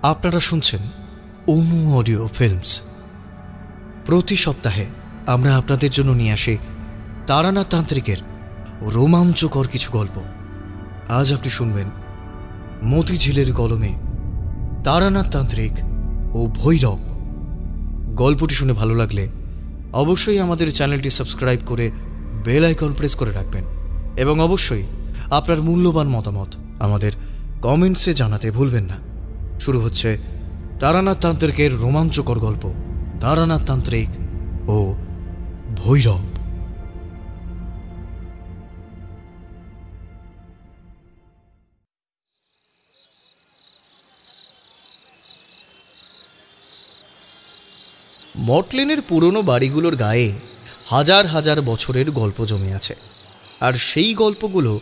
আপনারা শুনছেন অনু audio films. প্রতি সপ্তাহে আমরা আপনাদের জন্য নিয়ে আসি তারানাথ তান্ত্রিকের রোমাঞ্চকর কিছু গল্প। আজ আপনি শুনবেন মতিঝিলের কলমে তারানাথ তান্ত্রিক ও ভৈরব। গল্পটি শুনে ভালো লাগলে অবশ্যই আমাদের চ্যানেলটি সাবস্ক্রাইব করে বেল আইকন প্রেস করে রাখবেন এবং অবশ্যই আপনার মূল্যবান মতামত আমাদের কমেন্টসে জানাতে ভুলবেন না। শুরু হচ্ছে তারানাথ তান্ত্রিকের রোমাঞ্চকর গল্প, তারানাথ তান্ত্রিক ও ভৈরব। মটলেনের পুরনো বাড়িগুলোর গায়ে হাজার হাজার বছরের গল্প জমে আছে, আর সেই গল্পগুলো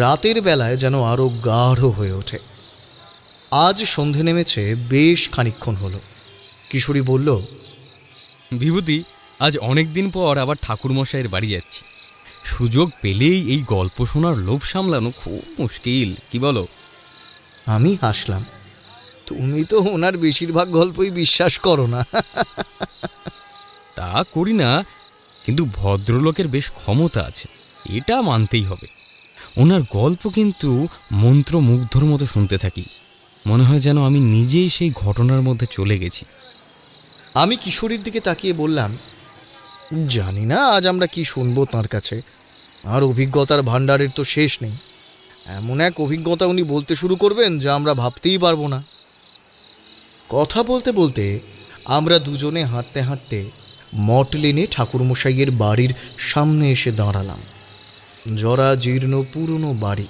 রাতের বেলায় যেন আরও গাঢ় হয়ে ওঠে। আজ সন্ধে নেমেছে, বেশ খানিকক্ষণ হলো। কিশোরী বলল, বিভূতি, আজ অনেক দিন পর আবার ঠাকুরমশাইয়ের বাড়ি যাচ্ছি। সুযোগ পেলেই এই গল্প শোনার লোভ সামলানো খুব মুশকিল, কি বলো? আমি হাসলাম। তুমি তো ওনার বেশিরভাগ গল্পই বিশ্বাস করো না। তা করি না, কিন্তু ভদ্রলোকের বেশ ক্ষমতা আছে, এটা মানতেই হবে। ওনার গল্প কিন্তু মন্ত্রমুগ্ধর মতো শুনতে থাকি, মনে হয় যেন আমি নিজেই সেই ঘটনার মধ্যে চলে গেছি। আমি কিশোরীর দিকে তাকিয়ে বললাম, জানি না আজ আমরা কি শুনবো তাঁর কাছে। আর অভিজ্ঞতার ভাণ্ডারের তো শেষ নেই। এমন এক অভিজ্ঞতা উনি বলতে শুরু করবেন যা আমরা ভাবতেই পারবো না। কথা বলতে বলতে আমরা দুজনে হাঁটতে হাঁটতে মটলেনে ঠাকুরমশাইয়ের বাড়ির সামনে এসে দাঁড়ালাম। জরা জীর্ণ পুরনো বাড়ি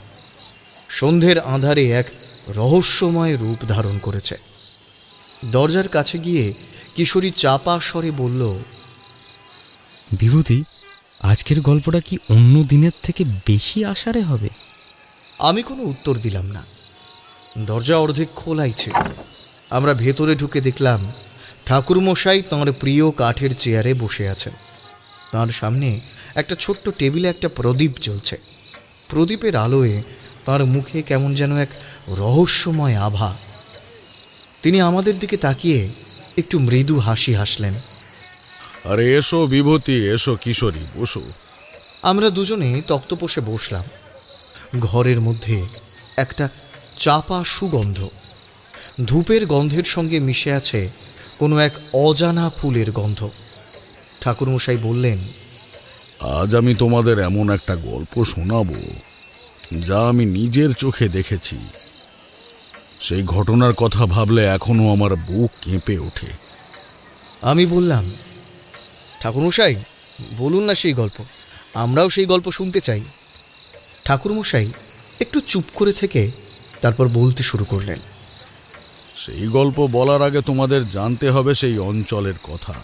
সন্ধ্যের আঁধারে এক রহস্যময় রূপ ধারণ করেছে। দরজার কাছে গিয়ে কিশোরী চাপা স্বরে বলল, বিভূতি, আজকের গল্পটা কি অন্য দিনের থেকে বেশি আষাঢ়ে হবে? আমি কোনো উত্তর দিলাম না। দরজা অর্ধেক খোলাই ছিল। আমরা ভেতরে ঢুকে দেখলাম ঠাকুরমশাই তাঁর প্রিয় কাঠের চেয়ারে বসে আছেন। তাঁর সামনে একটা ছোট্ট টেবিলে একটা প্রদীপ জ্বলছে। প্রদীপের আলোয় তাঁর মুখে কেমন যেন এক রহস্যময় আভা। তিনি আমাদের দিকে তাকিয়ে একটু মৃদু হাসি হাসলেন। আরে এসো বিভূতি, এসো কিশোরী, বসো। আমরা দুজনে তক্তপোষে বসলাম। ঘরের মধ্যে একটা চাপা সুগন্ধ, ধূপের গন্ধের সঙ্গে মিশে আছে কোনো এক অজানা ফুলের গন্ধ। ঠাকুরমশাই বললেন, আজ আমি তোমাদের এমন একটা গল্প শোনাবো যা আমি নিজের চোখে দেখেছি। সেই ঘটনার কথা ভাবলে এখনো আমার বুক কেঁপে ওঠে। আমি বললাম, ঠাকুরমশাই বলুন না সেই গল্প, আমরাও সেই গল্প শুনতে চাই। ঠাকুরমশাই একটু চুপ করে থেকে তারপর বলতে শুরু করলেন, সেই গল্প বলার আগে তোমাদের জানতে হবে সেই অঞ্চলের কথা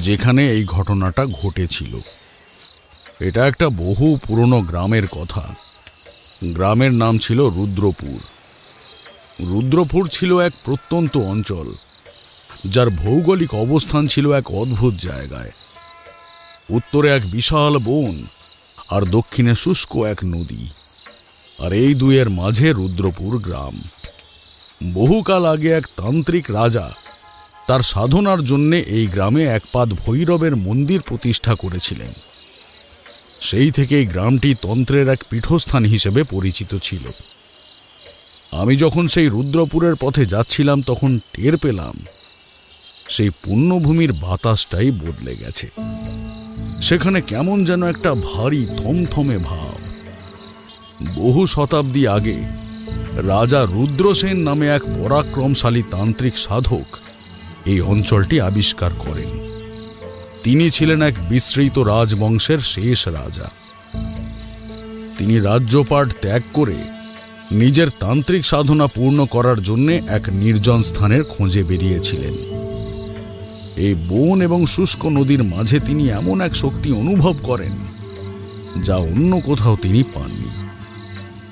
যেখানে এই ঘটনাটা ঘটেছিল। এটা একটা বহু পুরনো গ্রামের কথা। গ্রামের নাম ছিল রুদ্রপুর। রুদ্রপুর ছিল এক প্রত্যন্ত অঞ্চল, যার ভৌগোলিক অবস্থান ছিল এক অদ্ভুত জায়গায়। উত্তরে এক বিশাল বন আর দক্ষিণে শুষ্ক এক নদী, আর এই দুয়ের মাঝে রুদ্রপুর গ্রাম। বহুকাল আগে এক তান্ত্রিক রাজা তার সাধনার জন্যে এই গ্রামে একপাদ ভৈরবের মন্দির প্রতিষ্ঠা করেছিলেন। সেই থেকেই গ্রামটি তন্ত্রের এক পীঠস্থান হিসেবে পরিচিত ছিল। আমি যখন সেই রুদ্রপুরের পথে যাচ্ছিলাম তখন টের পেলাম সেই পুণ্যভূমির বাতাসটাই বদলে গেছে। সেখানে কেমন যেন একটা ভারী থমথমে ভাব। বহু শতাব্দী আগে রাজা রুদ্রসেন নামে এক পরাক্রমশালী তান্ত্রিক সাধক এই অঞ্চলটি আবিষ্কার করেন। তিনি ছিলেন এক বিস্মৃত রাজবংশের শেষ রাজা। তিনি রাজ্যপাট ত্যাগ করে নিজের তান্ত্রিক সাধনা পূর্ণ করার জন্য এক নির্জন স্থানের খোঁজে বেরিয়েছিলেন। এই বন এবং শুষ্ক নদীর মাঝে তিনি এমন এক শক্তি অনুভব করেন যা অন্য কোথাও তিনি পাননি,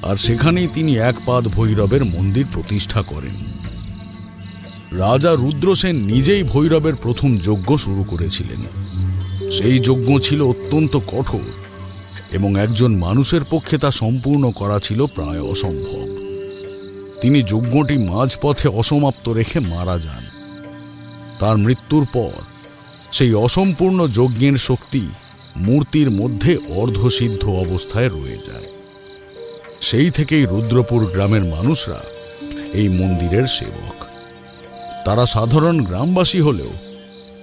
আর সেখানেই তিনি একপাদ ভৈরবের মন্দির প্রতিষ্ঠা করেন। রাজা রুদ্রসেন নিজেই ভৈরবের প্রথম যজ্ঞ শুরু করেছিলেন। সেই যজ্ঞ ছিল অত্যন্ত কঠোর এবং একজন মানুষের পক্ষে তা সম্পূর্ণ করা ছিল প্রায় অসম্ভব। তিনি যজ্ঞটি মাঝপথে অসমাপ্ত রেখে মারা যান। তার মৃত্যুর পর সেই অসম্পূর্ণ যজ্ঞের শক্তি মূর্তির মধ্যে অর্ধসিদ্ধ অবস্থায় রয়ে যায়। সেই থেকেই রুদ্রপুর গ্রামের মানুষরা এই মন্দিরের সেবক। তারা সাধারণ গ্রামবাসী হলেও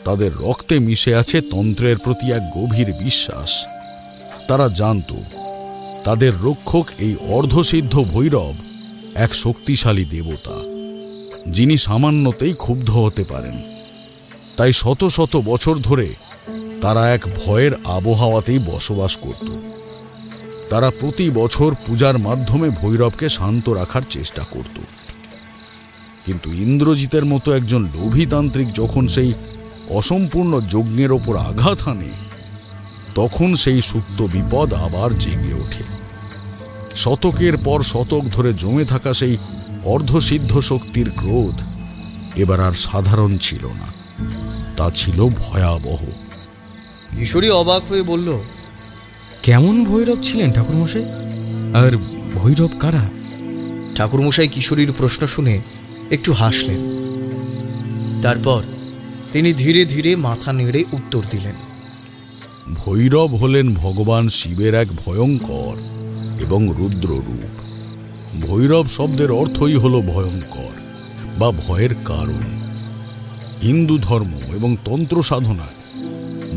তাদের রক্তে মিশে আছে তন্ত্রের প্রতি এক গভীর বিশ্বাস। তারা জানত তাদের রক্ষক এই অর্ধসিদ্ধ ভৈরব এক শক্তিশালী দেবতা, যিনি সামান্যতেই ক্ষুব্ধ হতে পারেন। তাই শত শত বছর ধরে তারা এক ভয়ের আবহাওয়াতেই বসবাস করত। তারা প্রতি বছর পূজার মাধ্যমে ভৈরবকে শান্ত রাখার চেষ্টা করত। কিন্তু ইন্দ্রজিতের মতো একজন লোভীতান্ত্রিক যখন সেই অসম্পূর্ণ যজ্ঞের ওপর আঘাত হানে, তখন সেই সুপ্ত বিপদ আবার জেগে ওঠে। শতকের পর শতক ধরে জমে থাকা সেই অর্ধসিদ্ধ শক্তির ক্রোধ এবার আর সাধারণ ছিল না, তা ছিল ভয়াবহ। কিশোরী অবাক হয়ে বলল, কেমন ভৈরব ছিলেন ঠাকুরমশাই? আর ভৈরব কারা? ঠাকুরমশাই কিশোরীর প্রশ্ন শুনে একটু হাসলেন। তারপর তিনি ধীরে ধীরে মাথা নেড়ে উত্তর দিলেন, ভৈরব হলেন ভগবান শিবের এক ভয়ঙ্কর এবং রুদ্র রূপ। ভৈরব শব্দের অর্থই হল ভয়ঙ্কর বা ভয়ের কারণ। হিন্দু ধর্ম এবং তন্ত্র সাধনায়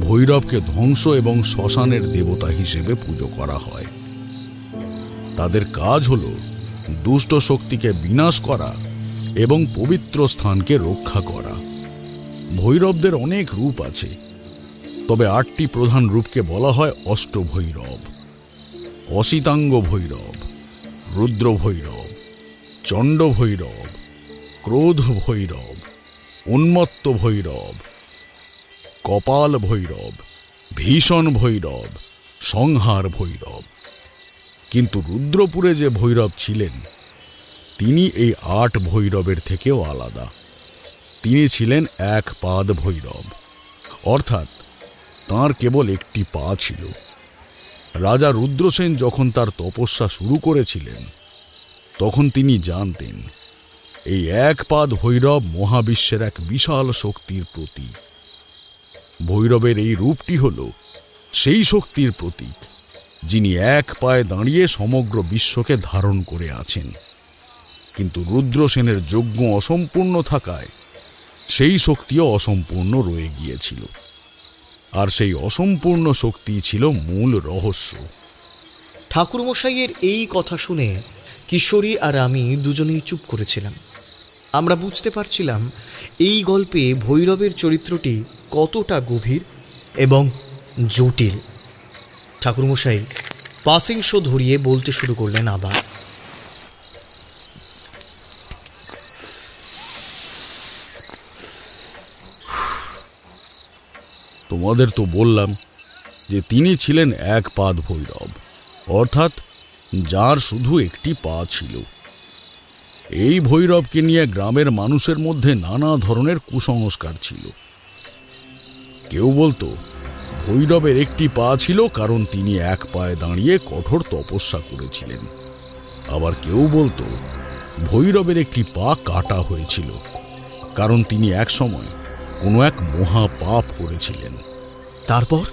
ভৈরবকে ধ্বংস এবং শ্মশানের দেবতা হিসেবে পুজো করা হয়। তাদের কাজ হল দুষ্ট শক্তিকে বিনাশ করা এবং পবিত্র স্থানকে রক্ষা করা। ভৈরবদের অনেক রূপ আছে, তবে 8টি প্রধান রূপকে বলা হয় অষ্টভৈরব। অসিতাঙ্গ ভৈরব, রুদ্র ভৈরব, চণ্ড ভৈরব, ক্রোধ ভৈরব, উন্মত্ত ভৈরব, কপাল ভৈরব, ভীষণ ভৈরব, সংহার ভৈরব। কিন্তু রুদ্রপুরে যে ভৈরব ছিলেন, তিনি এই 8 ভৈরবের থেকেও আলাদা। তিনি ছিলেন এক পাদ ভৈরব, অর্থাৎ তাঁর কেবল একটি পা ছিল। রাজা রুদ্রসেন যখন তার তপস্যা শুরু করেছিলেন, তখন তিনি জানতেন এই এক পাদ ভৈরব মহাবিশ্বের এক বিশাল শক্তির প্রতীক। ভৈরবের এই রূপটি হল সেই শক্তির প্রতীক, যিনি এক পায়ে দাঁড়িয়ে সমগ্র বিশ্বকে ধারণ করে আছেন। কিন্তু রুদ্রসেনের যজ্ঞ অসম্পূর্ণ থাকায় সেই শক্তিও অসম্পূর্ণ রয়ে গিয়েছিল। আর সেই অসম্পূর্ণ শক্তি ছিল মূল রহস্য। ঠাকুরমশাইয়ের এই কথা শুনে কিশোরী আর আমি দুজনেই চুপ করেছিলাম। আমরা বুঝতে পারছিলাম এই গল্পে ভৈরবের চরিত্রটি কতটা গভীর এবং জটিল। ঠাকুরমশাই পাসিং শো ধরিয়ে বলতে শুরু করলেন আবার, তোমাদের তো বললাম যে তিনি ছিলেন এক পাদ ভৈরব, অর্থাৎ যার শুধু একটি পা ছিল। এই ভৈরবকে নিয়ে গ্রামের মানুষের মধ্যে নানা ধরনের কুসংস্কার ছিল। কেউ বলতো ভৈরবের একটি পা ছিল কারণ তিনি এক পায়ে দাঁড়িয়ে কঠোর তপস্যা করেছিলেন। আবার কেউ বলতো ভৈরবের একটি পা কাটা হয়েছিল কারণ তিনি একসময় কোনো এক মহা পাপ করেছিলেন। তারপর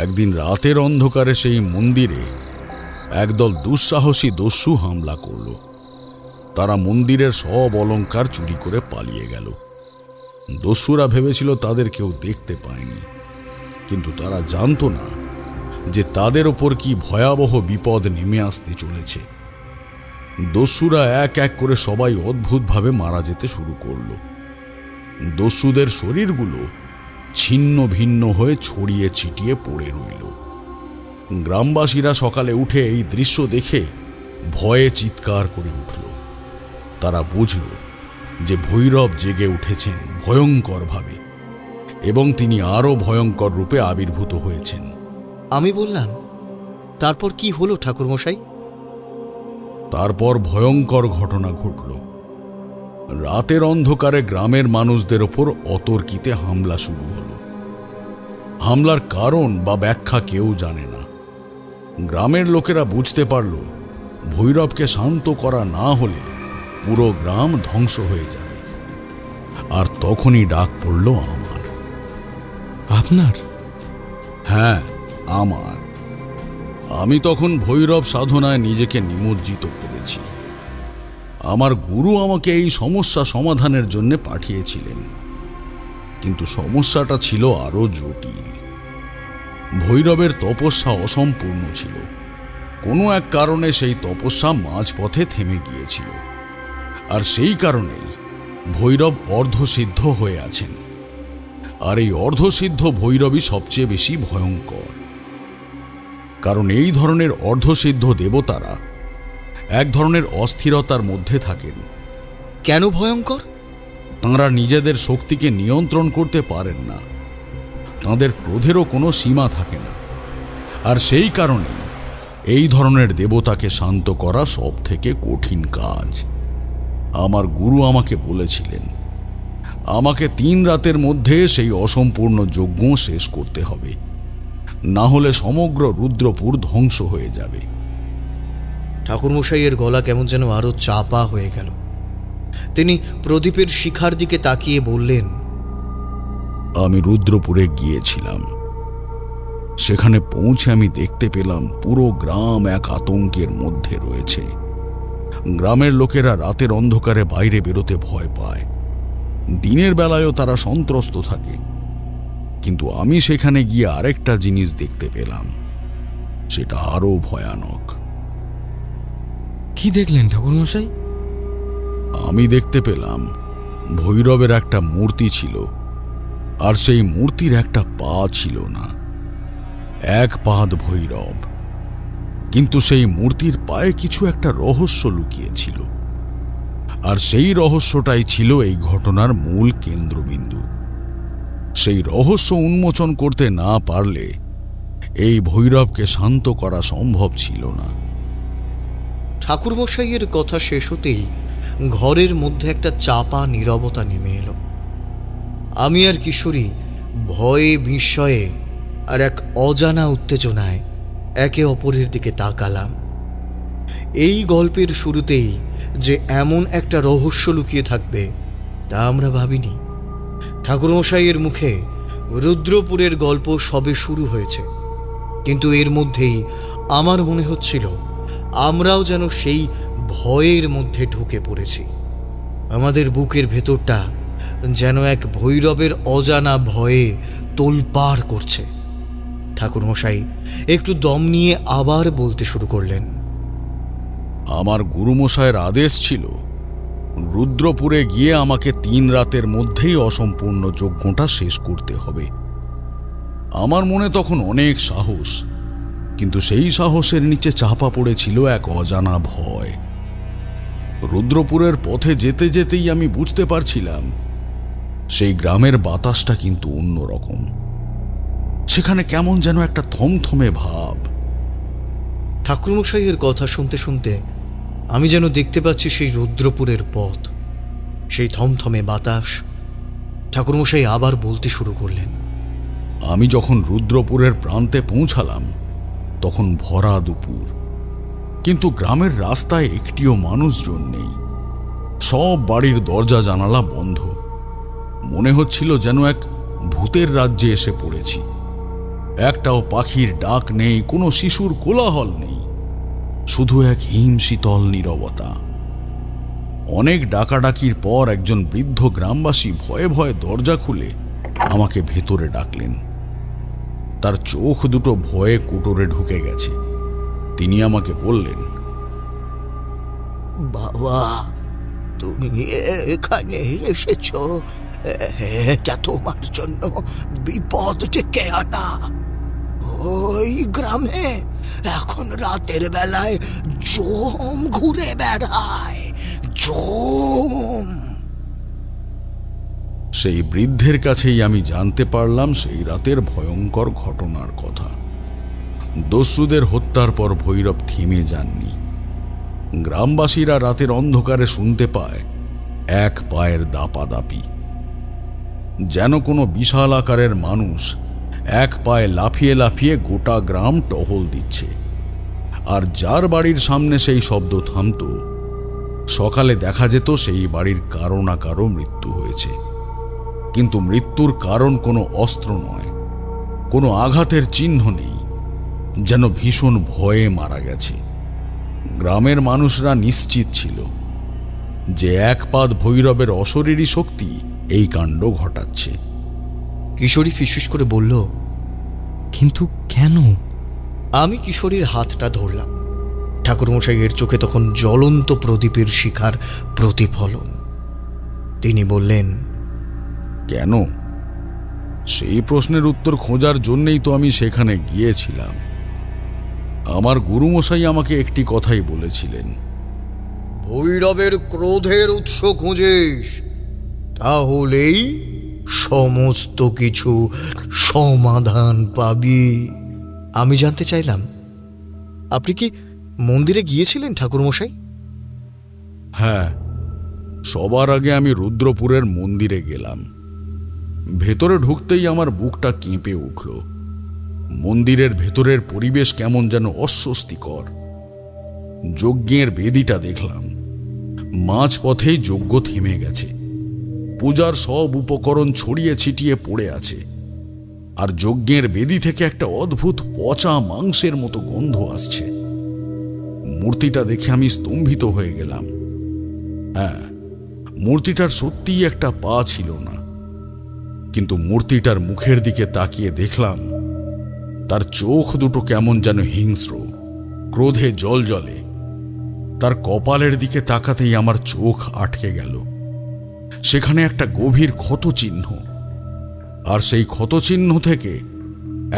একদিন রাতের অন্ধকারে সেই মন্দিরে একদল দুঃসাহসী দস্যু হামলা করল। তারা মন্দিরের সব অলংকার চুরি করে পালিয়ে গেল। দস্যুরা ভেবেছিল তাদের কেউ দেখতে পায়নি, কিন্তু তারা জানত না যে তাদের ওপর কি ভয়াবহ বিপদ নেমে আসতে চলেছে। দস্যুরা এক এক করে সবাই অদ্ভুতভাবে মারা যেতে শুরু করল। দস্যুদের শরীরগুলো ছিন্ন ভিন্ন হয়ে ছড়িয়ে ছিটিয়ে পড়ে রইল। গ্রামবাসীরা সকালে উঠে এই দৃশ্য দেখে ভয়ে চিৎকার করে উঠল। তারা বুঝল যে ভৈরব জেগে উঠেছেন ভয়ঙ্করভাবে এবং তিনি আরও ভয়ঙ্কর রূপে আবির্ভূত হয়েছেন। আমি বললাম, তারপর কি হলো ঠাকুরমশাই? তারপর ভয়ঙ্কর ঘটনা ঘটল। রাতের অন্ধকারে গ্রামের মানুষদের ওপর অতর্কিতে হামলা শুরু হলো। হামলার কারণ বা ব্যাখ্যা কেউ জানে না। গ্রামের লোকেরা বুঝতে পারল ভৈরবকে শান্ত করা না হলে পুরো গ্রাম ধ্বংস হয়ে যাবে। আর তখনই ডাক পড়ল আমার। আপনার? হ্যাঁ, আমার। আমি তখন ভৈরব সাধনায় নিজেকে নিমজ্জিত করেছি। আমার গুরু আমাকে এই সমস্যা সমাধানের জন্য পাঠিয়েছিলেন, কিন্তু সমস্যাটা ছিল আরো জটিল। ভৈরবের তপস্যা অসম্পূর্ণ ছিল। কোনো এক কারণে সেই তপস্যা মাঝপথে থেমে গিয়েছিল, আর সেই কারণেই ভৈরব অর্ধসিদ্ধ হয়ে আছেন। আর এই অর্ধসিদ্ধ ভৈরবই সবচেয়ে বেশি ভয়ঙ্কর, কারণ এই ধরনের অর্ধসিদ্ধ দেবতারা এক ধরনের অস্থিরতার মধ্যে থাকেন। কেন ভয়ঙ্কর? তাঁরা নিজেদের শক্তিকে নিয়ন্ত্রণ করতে পারেন না। তাঁদের ক্রোধেরও কোনো সীমা থাকে না। আর সেই কারণেই এই ধরনের দেবতাকে শান্ত করা সব থেকে কঠিন কাজ। আমার গুরু আমাকে বলেছিলেন, আমাকে 3 রাতের মধ্যে সেই অসম্পূর্ণ যজ্ঞ শেষ করতে হবে, না হলে সমগ্র রুদ্রপুর ধ্বংস হয়ে যাবে। ঠাকুরমশাইয়ের গলা কেমন যেন আরো চাপা হয়ে গেল। তিনি প্রদীপের শিখার দিকে তাকিয়ে বললেন, আমি রুদ্রপুরে গিয়েছিলাম। সেখানে পৌঁছে আমি দেখতে পেলাম পুরো গ্রাম এক আতঙ্কের মধ্যে রয়েছে। গ্রামের লোকেরা রাতের অন্ধকারে বাইরে বেরোতে ভয় পায়। দিনের বেলায়ও তারা সন্ত্রস্ত থাকে। কিন্তু আমি সেখানে গিয়ে আরেকটা জিনিস দেখতে পেলাম, সেটা আরো ভয়ানক। কি দেখলেন ঠাকুরমশাই? আমি দেখতে পেলাম ভৈরবের একটা মূর্তি ছিল, আর সেই মূর্তির একটা পা ছিল না। এক পাদ ভৈরব, কিন্তু সেই মূর্তির পায়ে কিছু একটা রহস্য লুকিয়েছিল। আর সেই রহস্যটাই ছিল এই ঘটনার মূল কেন্দ্রবিন্দু। সেই রহস্য উন্মোচন করতে না পারলে এই ভৈরবকে শান্ত করা সম্ভব ছিল না। ঠাকুরমশাইয়ের কথা শেষ হতেই ঘরের মধ্যে একটা চাপা নীরবতা নেমে এলো। আমি আর কিশোরী ভয়ে, বিস্ময়ে আর এক অজানা উত্তেজনায় একে অপরের দিকে তাকালাম। এই গল্পের শুরুতেই যে এমন একটা রহস্য লুকিয়ে থাকবে তা আমরা ভাবিনি। ঠাকুরমশাইয়ের মুখে রুদ্রপুরের গল্প সবে শুরু হয়েছে, কিন্তু এর মধ্যেই আমার মনে হচ্ছিল আমরাও যেন সেই ভয়ের মধ্যে ঢুকে পড়েছি। আমাদের বুকের ভেতরটা যেন এক ভৈরবের অজানা ভয়ে তোলপাড় করছে। ঠাকুরমশাই একটু দম নিয়ে আবার বলতে শুরু করলেন, আমার গুরুমশায়ের আদেশ ছিল রুদ্রপুরে গিয়ে আমাকে 3 রাতের মধ্যেই অসম্পূর্ণ যজ্ঞটা শেষ করতে হবে। আমার মনে তখন অনেক সাহস, কিন্তু সেই সাহসের নিচে চাপা পড়েছিল এক অজানা ভয়। রুদ্রপুরের পথে যেতে যেতেই আমি বুঝতে পারছিলাম সেই গ্রামের বাতাসটা কিন্তু অন্যরকম। সেখানে কেমন যেন একটা থমথমে ভাব। ঠাকুরমশাইয়ের কথা শুনতে শুনতে আমি যেন দেখতে পাচ্ছি সেই রুদ্রপুরের পথ, সেই থমথমে বাতাস। ঠাকুরমশাই আবার বলতে শুরু করলেন, আমি যখন রুদ্রপুরের প্রান্তে পৌঁছালাম তখন ভরা দুপুর, কিন্তু গ্রামের রাস্তায় একটিও মানুষজন নেই। সব বাড়ির দরজা জানালা বন্ধ। মনে হচ্ছিল যেন এক ভূতের রাজ্যে এসে পড়েছি। একটাও পাখির ডাক নেই, কোনো শিশুর কোলাহল নেই, শুধু এক হিমশীতল নীরবতা। অনেক ডাকাডাকির পর একজন বৃদ্ধ গ্রামবাসী ভয়ে ভয়ে দরজা খুলে আমাকে ভেতরে ডাকলেন। তার চোখ দুটো ভয়ে কোটরে ঢুকে গেছে। তিনি আমাকে বললেন, বাবা, তুমি এখানে এসেছ, এটা তোমার জন্য বিপদ ডেকে আনা। ওই গ্রামে এখন রাতের বেলায় জম ঘুরে বেড়ায়, জম। সেই বৃদ্ধের কাছেই আমি জানতে পারলাম সেই রাতের ভয়ঙ্কর ঘটনার কথা। দস্যুদের হত্যার পর ভৈরব থেমে যাননি। গ্রামবাসীরা রাতের অন্ধকারে শুনতে পায় এক পায়ের দাপাদাপি, যেন কোনো বিশাল আকারের মানুষ এক পায়ে লাফিয়ে লাফিয়ে গোটা গ্রাম টহল দিচ্ছে। আর যার বাড়ির সামনে সেই শব্দ থামত, সকালে দেখা যেত সেই বাড়ির কারো না কারো মৃত্যু হয়েছে, কিন্তু মৃত্যুর কারণ কোনো অস্ত্র নয়, কোনো আঘাতের চিহ্ন নেই, যেন ভীষণ ভয়ে মারা গেছে। গ্রামের মানুষরা নিশ্চিত ছিল যে একপাদ ভৈরবের অশরীরী শক্তি এই কাণ্ড ঘটাচ্ছে। কিশোরী ফিসফিস করে বলল, কিন্তু কেন? আমি কিশোরীর হাতটা ধরলাম। ঠাকুরমশাইয়ের চোখে তখন জ্বলন্ত প্রদীপের শিখার প্রতিফলন। তিনি বললেন, কেন? সেই প্রশ্নের উত্তর খোঁজার জন্যই তো আমি সেখানে গিয়েছিলাম। আমার গুরুমশাই আমাকে একটি কথাই বলেছিলেন, ভৈরবের ক্রোধের উৎস খুঁজিস, তাহলেই সমস্ত কিছু সমাধান পাবি। আমি জানতে চাইলাম, আপনি কি মন্দিরে গিয়েছিলেন ঠাকুরমশাই? হ্যাঁ, সবার আগে আমি রুদ্রপুরের মন্দিরে গেলাম। ভেতরে ঢুকতেই আমার বুকটা কেঁপে উঠল। মন্দিরের ভেতরের পরিবেশ কেমন যেন অস্বস্তিকর। যজ্ঞের বেদিটা দেখলাম, মাঝপথেই যজ্ঞ থেমে গেছে। পূজার সব উপকরণ ছড়িয়ে ছিটিয়ে পড়ে আছে, আর যজ্ঞের বেদি থেকে একটা অদ্ভুত পচা মাংসের মতো গন্ধ আসছে। মূর্তিটা দেখে আমি স্তম্ভিত হয়ে গেলাম। হ্যাঁ, মূর্তিটার সত্যিই একটা পা ছিল না, কিন্তু মূর্তিটার মুখের দিকে তাকিয়ে দেখলাম তার চোখ দুটো কেমন যেন হিংস্র, ক্রোধে জ্বলজ্বলে। তার কপালের দিকে তাকাতেই আমার চোখ আটকে গেল। সেখানে একটা গভীর ক্ষতচিহ্ন, আর সেই ক্ষতচিহ্ন থেকে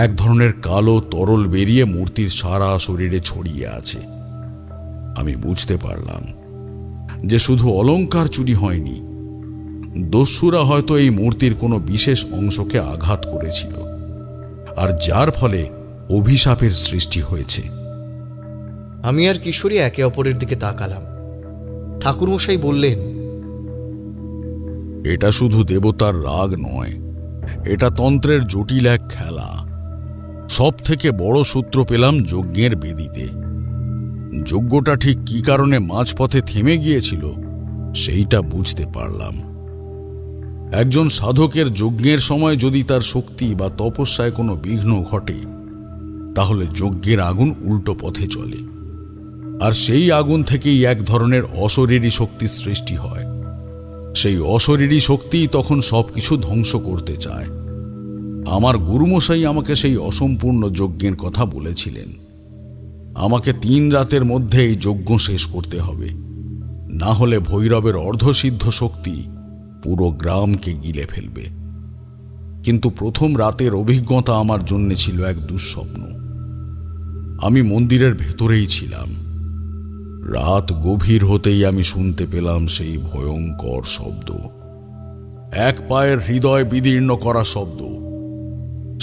এক ধরনের কালো তরল বেরিয়ে মূর্তির সারা শরীরে ছড়িয়ে আছে। আমি বুঝতে পারলাম যে শুধু অলংকার চুরি হয়নি, দস্যুরা হয়তো এই মূর্তির কোনো বিশেষ অংশকে আঘাত করেছিল, আর যার ফলে অভিশাপের সৃষ্টি হয়েছে। আমি আর কিশোরী একে অপরের দিকে তাকালাম। ঠাকুরমশাই বললেন, এটা শুধু দেবতার রাগ নয়, এটা তন্ত্রের জটিল এক খেলা। সব থেকে বড় সূত্র পেলাম যজ্ঞের বেদিতে। যজ্ঞটা ঠিক কি কারণে মাঝপথে থেমে গিয়েছিল সেইটা বুঝতে পারলাম। একজন সাধকের যজ্ঞের সময় যদি তার শক্তি বা তপস্যায় কোনো বিঘ্ন ঘটে, তাহলে যজ্ঞের আগুন উল্টো পথে চলে, আর সেই আগুন থেকেই এক ধরনের অশরীরী শক্তির সৃষ্টি হয়। সেই অশরীরী শক্তি তখন সবকিছু ধ্বংস করতে চায়। আমার গুরুমশাই আমাকে সেই অসম্পূর্ণ যজ্ঞের কথা বলেছিলেন। আমাকে 3 রাতের মধ্যে এই যজ্ঞ শেষ করতে হবে, না হলে ভৈরবের অর্ধসিদ্ধ শক্তি পুরো গ্রামকে গিলে ফেলবে। কিন্তু প্রথম রাতের অভিজ্ঞতা আমার জন্য ছিল এক দুঃস্বপ্ন। আমি মন্দিরের ভেতরেই ছিলাম। রাত গভীর হতেই আমি শুনতে পেলাম সেই ভয়ঙ্কর শব্দ, এক পায়ের হৃদয় বিদীর্ণ করা শব্দ।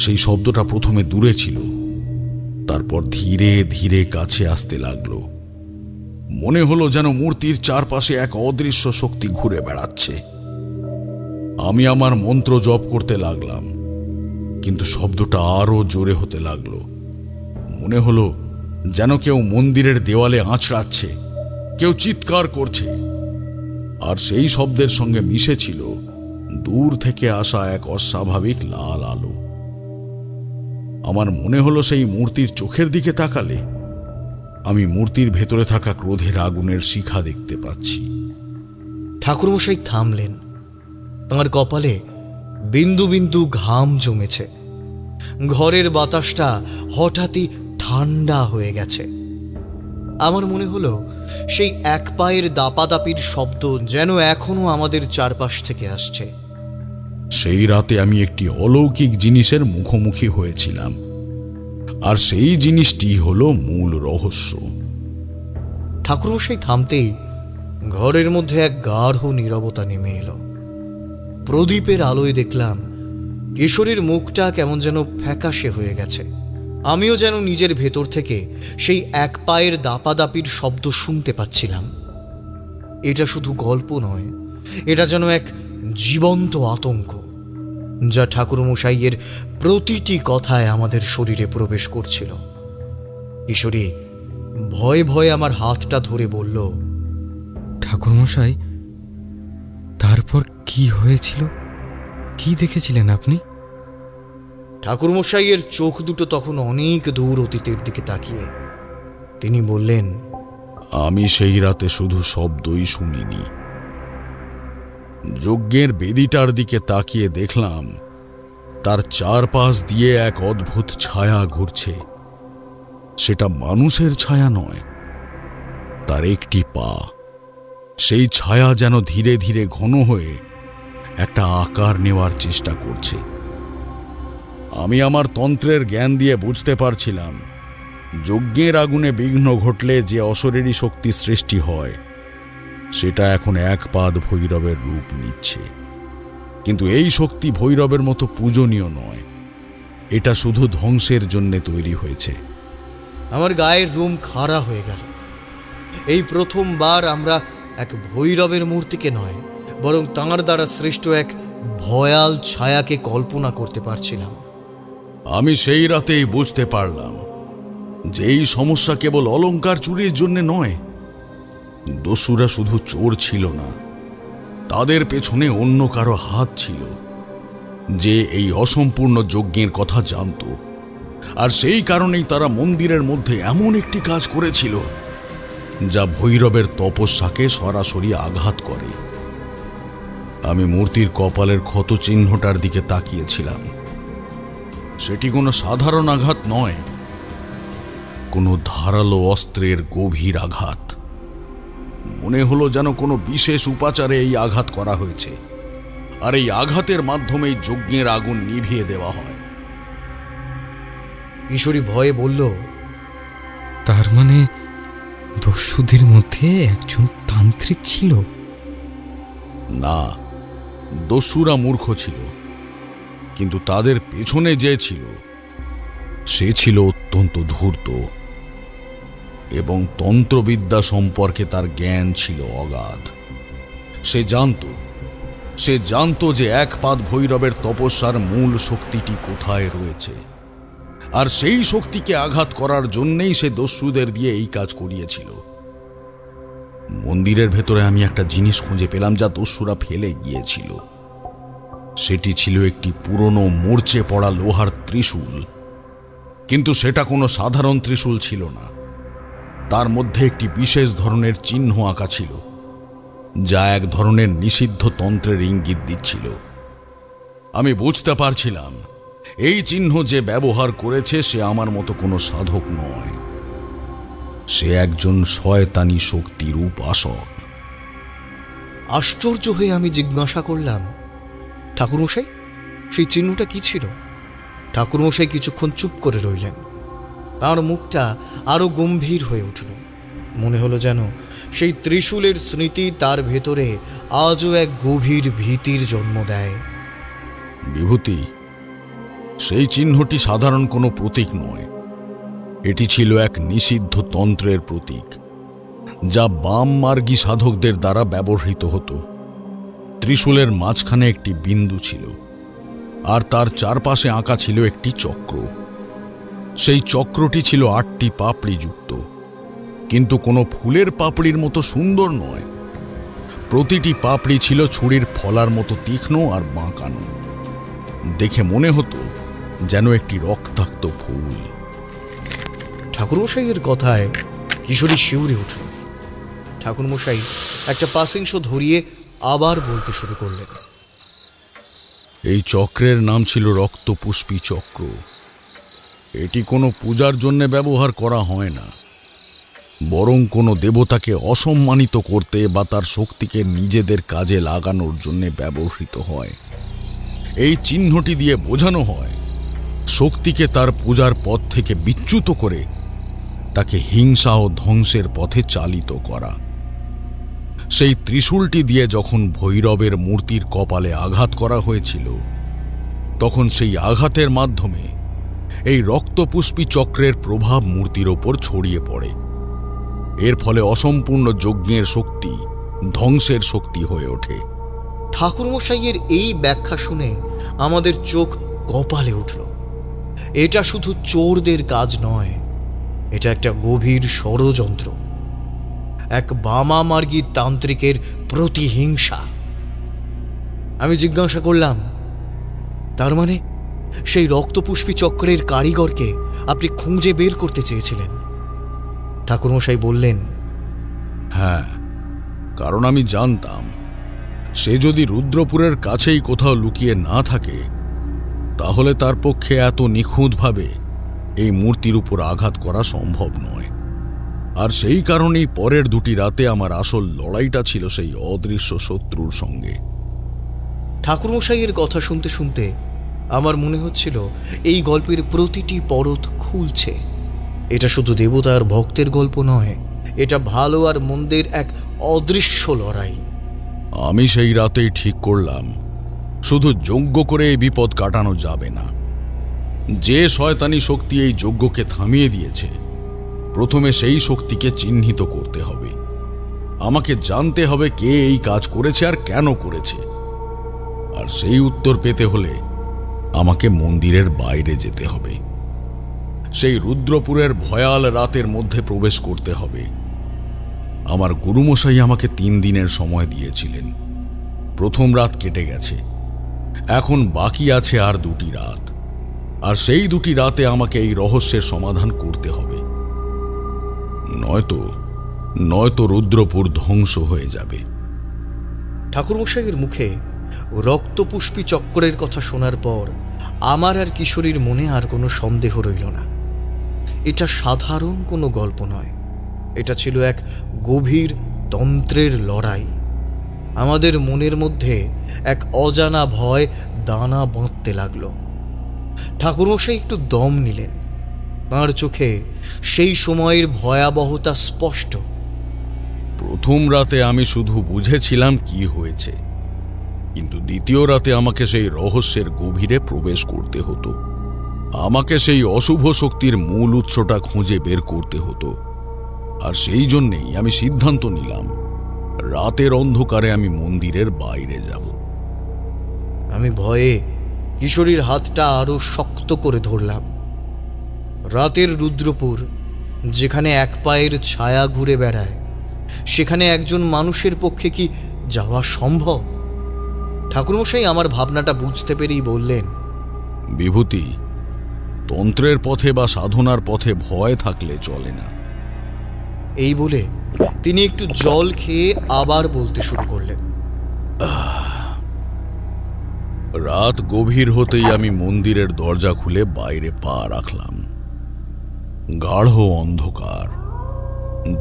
সেই শব্দটা প্রথমে দূরে ছিল, তারপর ধীরে ধীরে কাছে আসতে লাগলো। মনে হলো যেন মূর্তির চারপাশে এক অদৃশ্য শক্তি ঘুরে বেড়াচ্ছে। আমি আমার মন্ত্র জপ করতে লাগলাম, কিন্তু শব্দটা আরো জোরে হতে লাগলো। মনে হলো যেন কেউ মন্দিরের দেওয়ালে আঁচড়াচ্ছে, কেউ চিৎকার করছে, আর সেই শব্দের সঙ্গে মিশে ছিল দূর থেকে আসা এক অস্বাভাবিক লাল আলো। আমার মনে হলো সেই মূর্তির চোখের দিকে তাকালে আমি মূর্তির ভেতরে থাকা ক্রোধের আগুনের শিখা দেখতে পাচ্ছি। ঠাকুরমশাই থামলেন। তাঁর কপালে বিন্দু বিন্দু ঘাম জমেছে। ঘরের বাতাসটা হঠাৎই ঠান্ডা হয়ে গেছে। আমার মনে হলো সেই এক পায়ের দাপাদাপির শব্দ যেন এখনো আমাদের চারপাশ থেকে আসছে। সেই রাতে আমি একটি অলৌকিক জিনিসের মুখোমুখি হয়েছিলাম, আর সেই জিনিসটি হলো মূল রহস্য। ঠাকুরমশাই থামতেই ঘরের মধ্যে এক গাঢ় নীরবতা নেমে এলো। প্রদীপের আলোয় দেখলাম কিশোরীর মুখটা কেমন যেন ফ্যাকাশে হয়ে গেছে। আমিও যেন নিজের ভেতর থেকে সেই এক পায়ের দাপাদাপির শব্দ শুনতে পাচ্ছিলাম। এটা শুধু গল্প নয়, এটা যেন এক জীবন্ত আতঙ্ক, যা ঠাকুরমশাইয়ের প্রতিটি কথায় আমাদের শরীরে প্রবেশ করছিল। কিশোরী ভয়ে ভয়ে আমার হাতটা ধরে বলল, ঠাকুরমশাই, তারপর কি হয়েছিল? কি দেখেছিলেন আপনি? ঠাকুরমশাইয়ের চোখ দুটো তখন অনেক দূর অতীতের দিকে তাকিয়ে তিনি বললেন, আমি সেই রাতে শুধু শব্দই শুনিনি। যজ্ঞের বেদিটার দিকে তাকিয়ে দেখলাম তার চারপাশ দিয়ে এক অদ্ভুত ছায়া ঘুরছে। সেটা মানুষের ছায়া নয়, তার একটি পা। সেই ছায়া যেন ধীরে ধীরে ঘন হয়ে একটা আকার নেওয়ার চেষ্টা করছে। আমি আমার তন্ত্রের জ্ঞান দিয়ে বুঝতে পারছিলাম যজ্ঞের আগুনে বিঘ্ন ঘটলে যে অশরীরী শক্তি সৃষ্টি হয় সেটা এখন একপাদ ভৈরবের রূপ নিচ্ছে। কিন্তু এই শক্তি ভৈরবের মতো পূজনীয় নয়, এটা শুধু ধ্বংসের জন্য তৈরি হয়েছে। আমার গায়ের রুম খাড়া হয়ে গেল। এই প্রথমবার আমরা এক ভৈরবের মূর্তিকে নয়, বরং তাঁর দ্বারা সৃষ্ট এক ভয়াল ছায়াকে কল্পনা করতে পারছিলাম। আমি সেই রাতেই বুঝতে পারলাম যে এই সমস্যা কেবল অলংকার চুরির জন্য নয়। দস্যুরা শুধু চোর ছিল না, তাদের পেছনে অন্য কারো হাত ছিল যে এই অসম্পূর্ণ যজ্ঞের কথা জানত। আর সেই কারণেই তারা মন্দিরের মধ্যে এমন একটি কাজ করেছিল যা ভৈরবের তপস্যাকে সরাসরি আঘাত করে। আমি মূর্তির কপালের ক্ষত চিহ্নটার দিকে তাকিয়েছিলাম। সেটি কোনো সাধারণ আঘাত নয়, কোনো ধারালো অস্ত্রের গভীর আঘাত। মনে হলো যেন কোনো বিশেষ উপাচারে এই আঘাত করা হয়েছে, আর এই আঘাতের মাধ্যমেই যজ্ঞের আগুন নিভিয়ে দেওয়া হয়। কিশোরী ভয়ে বলল, তার মানে দস্যুদের মধ্যে একজন তান্ত্রিক ছিল? না, দস্যুরা মূর্খ ছিল, কিন্তু তাদের পেছনে যে ছিল সে ছিল অত্যন্ত ধূর্ত এবং তন্ত্রবিদ্যা সম্পর্কে তার জ্ঞান ছিল অগাধ। সে জানত যে একপাদ ভৈরবের তপস্যার মূল শক্তিটি কোথায় রয়েছে, আর সেই শক্তিকে আঘাত করার জন্যেই সে দস্যুদের দিয়ে এই কাজ করিয়েছিল। মন্দিরের ভেতরে আমি একটা জিনিস খুঁজে পেলাম যা দস্যুরা ফেলে গিয়েছিল। সেটি ছিল একটি পুরনো মরচে পড়া লোহার ত্রিশূল, কিন্তু সেটা কোনো সাধারণ ত্রিশূল ছিল না। তার মধ্যে একটি বিশেষ ধরনের চিহ্ন আঁকা ছিল, যা এক ধরনের নিষিদ্ধ তন্ত্রের ইঙ্গিত দিচ্ছিল। আমি বুঝতে পারছিলাম এই চিহ্ন যে ব্যবহার করেছে সে আমার মতো কোনো সাধক নয়, সে একজন শয়তানি শক্তির উপাসক। আশ্চর্য হয়ে আমি জিজ্ঞাসা করলাম, ঠাকুরমশাই, সেই চিহ্নটা কি ছিল? ঠাকুরমশাই কিছুক্ষণ চুপ করে রইলেন। তার মুখটা আরো গম্ভীর হয়ে উঠল। মনে হলো যেন সেই ত্রিশূলের স্মৃতি তার ভেতরে আজও এক গভীর ভীতির জন্ম দেয়। বিভূতি, সেই চিহ্নটি সাধারণ কোনো প্রতীক নয়, এটি ছিল এক নিষিদ্ধ তন্ত্রের প্রতীক, যা বাম মার্গী সাধকদের দ্বারা ব্যবহৃত হতো। ত্রিশূলের মাঝখানে একটি বিন্দু ছিল, আর তার চারপাশে আঁকা ছিল একটি চক্র। সেই চক্রটি ছিল 8টি পাপড়ি যুক্ত, কিন্তু কোনো ফুলের পাপড়ির মতো সুন্দর নয়। প্রতিটি পাপড়ি ছিল ছুরির ফলার মতো তীক্ষ্ণ আর বাঁকানো। দেখে মনে হতো যেন একটি রক্তাক্ত ফুল। ঠাকুরমশাইয়ের কথায় কিশোরী শিউরে উঠল। ঠাকুরমশাই একটা পাসিংশ ধরিয়ে আবার বলতে শুরু করলেন, এই চক্রের নাম ছিল রক্তপুষ্পী চক্র। এটি কোনো পূজার জন্য ব্যবহার করা হয় না, বরং কোনো দেবতাকে অসম্মানিত করতে বা তার শক্তিকে নিজেদের কাজে লাগানোর জন্য ব্যবহৃত হয়। এই চিহ্নটি দিয়ে বোঝানো হয় শক্তিকে তার পূজার পথ থেকে বিচ্যুত করে তাকে হিংসা ও ধ্বংসের পথে চালিত করা। সেই ত্রিশূলটি দিয়ে যখন ভৈরবের মূর্তির কপালে আঘাত করা হয়েছিল, তখন সেই আঘাতের মাধ্যমে এই রক্তপুষ্পী চক্রের প্রভাব মূর্তির ওপর ছড়িয়ে পড়ে। এর ফলে অসম্পূর্ণ যজ্ঞের শক্তি ধ্বংসের শক্তি হয়ে ওঠে। ঠাকুরমশাইয়ের এই ব্যাখ্যা শুনে আমাদের চোখ কপালে উঠল। এটা শুধু চোরদের কাজ নয়, এটা একটা গভীর ষড়যন্ত্র। এক বামামার্গী তান্ত্রিকের প্রতিহিংসা। আমি জিজ্ঞাসা করলাম, তার মানে সেই রক্তপুষ্পী চক্রের কারিগরকে আপনি খুঁজে বের করতে চেয়েছিলেন? ঠাকুরমশাই বললেন, হ্যাঁ, কারণ আমি জানতাম সে যদি রুদ্রপুরের কাছেই কোথাও লুকিয়ে না থাকে তাহলে তার পক্ষে এত নিখুঁতভাবে এই মূর্তির উপর আঘাত করা সম্ভব নয়। আর সেই কারণেই পরের 2টি রাতে আমার আসল লড়াইটা ছিল সেই অদৃশ্য শত্রুর সঙ্গে। ঠাকুরমশাইয়ের কথা শুনতে শুনতে আমার মনে হচ্ছিল এই গল্পের প্রতিটি পরত খুলছে। এটা শুধু দেবতা আর ভক্তের গল্প নয়, এটা ভালো আর মন্দের এক অদৃশ্য লড়াই। আমি সেই রাতেই ঠিক করলাম শুধু যজ্ঞ করে এই বিপদ কাটানো যাবে না। যে শয়তানি শক্তি এই যজ্ঞকে থামিয়ে দিয়েছে, প্রথমে সেই শক্তিকে চিহ্নিত করতে হবে। আমাকে জানতে হবে কে এই কাজ করেছে আর কেন করেছে। আর সেই উত্তর পেতে হলে আমাকে মন্দিরের বাইরে যেতে হবে। সেই রুদ্রপুরের ভয়াল রাতের মধ্যে প্রবেশ করতে হবে। আমার গুরুমশাই আমাকে 3 দিনের সময় দিয়েছিলেন। প্রথম রাত কেটে গেছে, এখন বাকি আছে আর 2টি রাত। আর সেই 2টি রাতে আমাকে এই রহস্যের সমাধান করতে হবে, নয়তো রুদ্রপুর ধ্বংস হয়ে যাবে। ঠাকুরমশাইয়ের মুখে রক্তপুষ্পী চক্রের কথা শোনার পর আমার আর কিশোরীর মনে আর কোনো সন্দেহ রইল না। এটা সাধারণ কোনো গল্প নয়, এটা ছিল এক গভীর তন্ত্রের লড়াই। আমাদের মনের মধ্যে এক অজানা ভয় দানা বাঁধতে লাগলো। ঠাকুরমশাই একটু দম নিলেন। তাঁর চোখে সেই সময়ের ভয়াবহতা স্পষ্ট। প্রথম রাতে আমি শুধু বুঝেছিলাম কি হয়েছে, কিন্তু দ্বিতীয় রাতে আমাকে সেই রহস্যের গভীরে প্রবেশ করতে হতো। আমাকে সেই অশুভ শক্তির মূল উৎসটা খুঁজে বের করতে হতো। আর সেই জন্যেই আমি সিদ্ধান্ত নিলাম রাতের অন্ধকারে আমি মন্দিরের বাইরে যাব। আমি ভয়ে কিশোরীর হাতটা আরো শক্ত করে ধরলাম। রাতের রুদ্রপুর, যেখানে এক পায়ের ছায়া ঘুরে বেড়ায়, সেখানে একজন মানুষের পক্ষে কি যাওয়া সম্ভব? ঠাকুরমশাই আমার ভাবনাটা বুঝতে পেরেই বললেন, বিভূতি, তন্ত্রের পথে বা সাধনার পথে ভয় থাকলে চলে না। এই বলে তিনি একটু জল খেয়ে আবার বলতে শুরু করলেন, রাত গভীর হতেই আমি মন্দিরের দরজা খুলে বাইরে পা রাখলাম। গাঢ় অন্ধকার,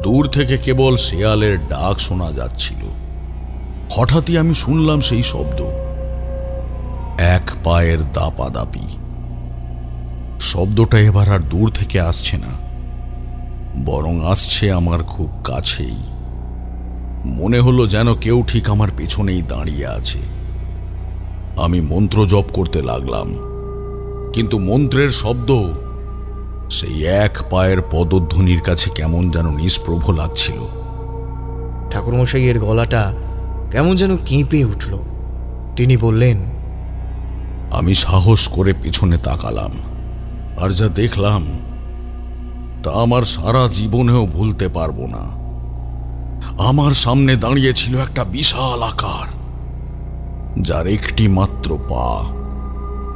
দূর থেকে কেবল শেয়ালের ডাক শোনা যাচ্ছিল। হঠাৎই আমি শুনলাম সেই শব্দ, এক পায়ের দাপাদাপি। শব্দটা এবার আর দূর থেকে আসছে না, বরং আসছে আমার খুব কাছেই। মনে হলো যেন কেউ ঠিক আমার পেছনেই দাঁড়িয়ে আছে। আমি মন্ত্র জপ করতে লাগলাম, কিন্তু মন্ত্রের শব্দ সেই এক পায়ের পদধ্বনির কাছে কেমন যেন নিষ্প্রভ লাগছিল। ঠাকুরমশাইয়ের গলাটা কেমন যেন কেঁপে উঠল। তিনি বললেন, আমি সাহস করে পিছনে তাকালাম, আর যা দেখলাম তা আমার সারা জীবনেও ভুলতে পারবো না। আমার সামনে দাঁড়িয়ে ছিল একটা বিশাল আকার, যার একটি মাত্র পা।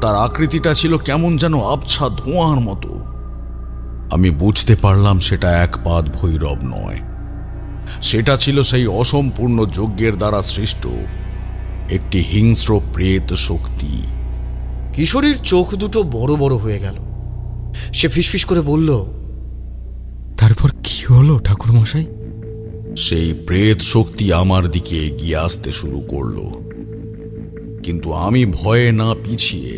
তার আকৃতিটা ছিল কেমন যেন আবছা ধোঁয়ার মতো। আমি বুঝতে পারলাম সেটা একপাদ ভৈরব নয়, সেটা ছিল সেই অসম্পূর্ণ যজ্ঞের দ্বারা সৃষ্ট একটি হিংস্র প্রেত শক্তি। কিশোরীর চোখ দুটো বড় বড় হয়ে গেল। সে ফিসফিস করে বলল, তারপর কি হলো ঠাকুরমশাই? সেই প্রেত শক্তি আমার দিকে এগিয়ে আসতে শুরু করলো, কিন্তু আমি ভয়ে না পিছিয়ে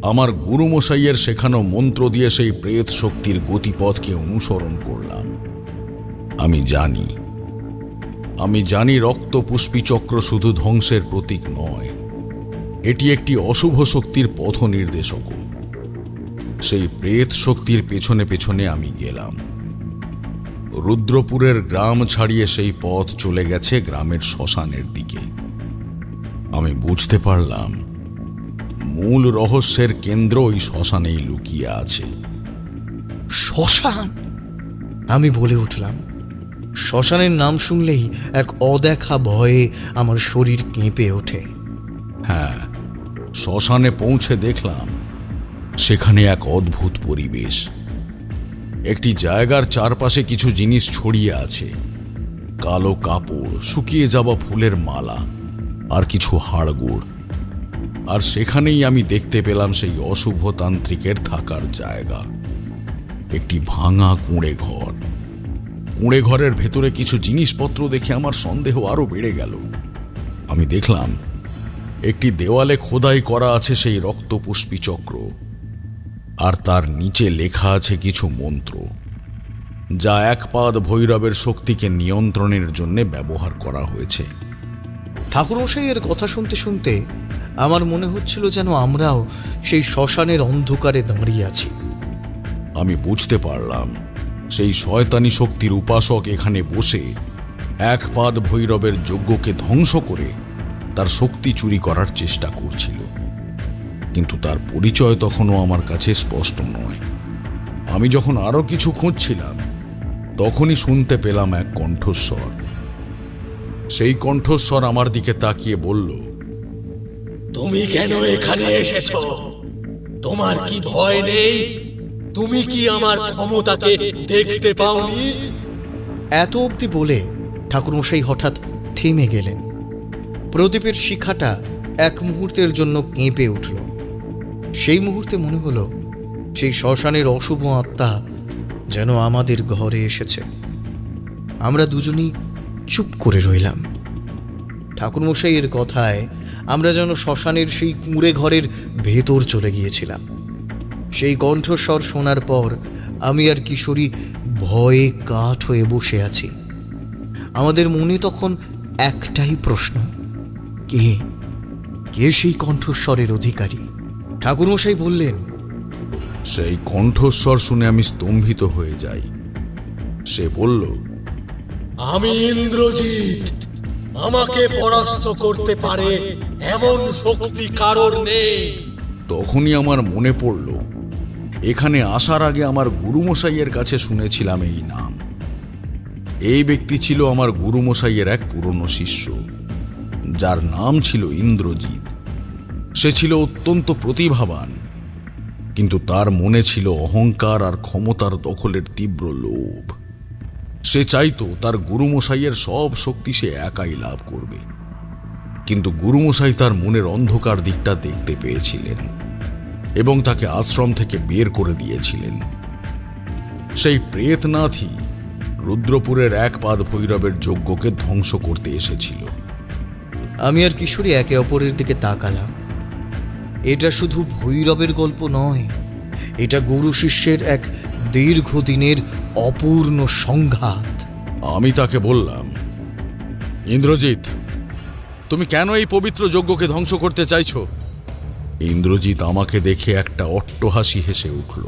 আমার গুরুমশাইয়ের শেখানো মন্ত্র দিয়ে সেই প্রেত শক্তির গতিপথকে অনুসরণ করলাম। আমি জানি রক্তপুষ্পী চক্র শুধু ধ্বংসের প্রতীক নয়, এটি একটি অশুভ শক্তির পথ নির্দেশকও। সেই প্রেত শক্তির পেছনে পেছনে আমি গেলাম। রুদ্রপুরের গ্রাম ছাড়িয়ে সেই পথ চলে গেছে গ্রামের শ্মশানের দিকে। আমি বুঝতে পারলাম মূল রহস্যের কেন্দ্র ওই শ্মশানেই লুকিয়ে আছে। শ্মশান? আমি বলে উঠলাম। শ্মশানের নাম শুনলেই এক অদেখা ভয়ে আমার শরীর কেঁপে ওঠে। হ্যাঁ, শ্মশানে পৌঁছে দেখলাম সেখানে এক অদ্ভুত পরিবেশ। একটি জায়গার চারপাশে কিছু জিনিস ছড়িয়ে আছে, কালো কাপড়, শুকিয়ে যাওয়া ফুলের মালা আর কিছু হাড়গোড়। আর সেখানেই আমি দেখতে পেলাম সেই অশুভ তান্ত্রিকের থাকার জায়গা, একটি ভাঙা কুঁড়ে ঘর। কুঁড়ে ঘরের ভেতরে কিছু জিনিসপত্র দেখে আমার সন্দেহ আরো বেড়ে গেল। আমি দেখলাম একটি দেওয়ালে খোদাই করা আছে সেই রক্তপুষ্পী চক্র, আর তার নিচে লেখা আছে কিছু মন্ত্র, যা একপাদ ভৈরবের শক্তিকে নিয়ন্ত্রণের জন্য ব্যবহার করা হয়েছে। ঠাকুরমশাইয়ের কথা শুনতে শুনতে আমার মনে হচ্ছিল যেন আমরাও সেই শ্মশানের অন্ধকারে দাঁড়িয়ে আছি। আমি বুঝতে পারলাম সেই শয়তানি শক্তির উপাসক এখানে বসে একপাদ ভৈরবের যজ্ঞকে ধ্বংস করে তার শক্তি চুরি করার চেষ্টা করছিল। কিন্তু তার পরিচয় তখনও আমার কাছে স্পষ্ট নয়। আমি যখন আরো কিছু খুঁজছিলাম, তখনই শুনতে পেলাম এক কণ্ঠস্বর। সেই কণ্ঠস্বর আমার দিকে তাকিয়ে বলল, তুমি কেন এখানে এসেছো? তোমার কি ভয় নেই? তুমি কি আমার ক্ষমতাকে দেখতে পাওনি? এত অবধি বলে ঠাকুরমশাই হঠাৎ থেমে গেলেন। প্রদীপের শিখাটা এক মুহূর্তের জন্য কেঁপে উঠল। সেই মুহূর্তে মনে হলো সেই শ্মশানের অশুভ আত্মা যেন আমাদের ঘরে এসেছে। আমরা দুজনেই চুপ করে রইলাম। ঠাকুরমশাইয়ের কথায় আমরা যেন শ্মশানের সেই কুঁড়ে ঘরের ভেতর চলে গিয়েছিলাম। সেই কণ্ঠস্বর শোনার পর আমি আর কিশোরী ভয়ে কাঠ হয়ে বসে আছি। আমাদের মনে তখন একটাই প্রশ্ন, কে কে সেই কণ্ঠস্বরের অধিকারী? ঠাকুরমশাই বললেন, সেই কণ্ঠস্বর শুনে আমি স্তম্ভিত হয়ে যাই। সে বলল, আমি ইন্দ্রজিৎ। আমাকে পরাস্ত করতে পারে এমন শক্তি কারোর নেই। তখনই আমার মনে পড়ল, এখানে আসার আগে আমার গুরুমশাইয়ের কাছে শুনেছিলাম এই নাম। এই ব্যক্তি ছিল আমার গুরুমশাইয়ের এক পুরনো শিষ্য, যার নাম ছিল ইন্দ্রজিৎ। সে ছিল অত্যন্ত প্রতিভাবান, কিন্তু তার মনে ছিল অহংকার আর ক্ষমতার দখলের তীব্র লোভ। সে চাইতো তার গুরুমশাইয়ের সব শক্তি সে একাই লাভ করবে। কিন্তু গুরুমশাই তার মনের অন্ধকার দিকটা দেখতে পেয়েছিলেন এবং তাকে আশ্রম থেকে বের করে দিয়েছিলেন। সেই প্রেতনাথই রুদ্রপুরের একপাদ ভৈরবের যজ্ঞকে ধ্বংস করতে এসেছিল। আমি আর কিশোরী একে অপরের দিকে তাকালাম। এটা শুধু ভৈরবের গল্প নয়, এটা গুরু শিষ্যের এক দীর্ঘদিনের অপূর্ণ সংঘাত। আমি তাকে বললাম, ইন্দ্রজিৎ, তুমি কেন এই পবিত্র যজ্ঞকে ধ্বংস করতে চাইছো? ইন্দ্রজিৎ আমাকে দেখে একটা অট্টহাসি হেসে উঠল।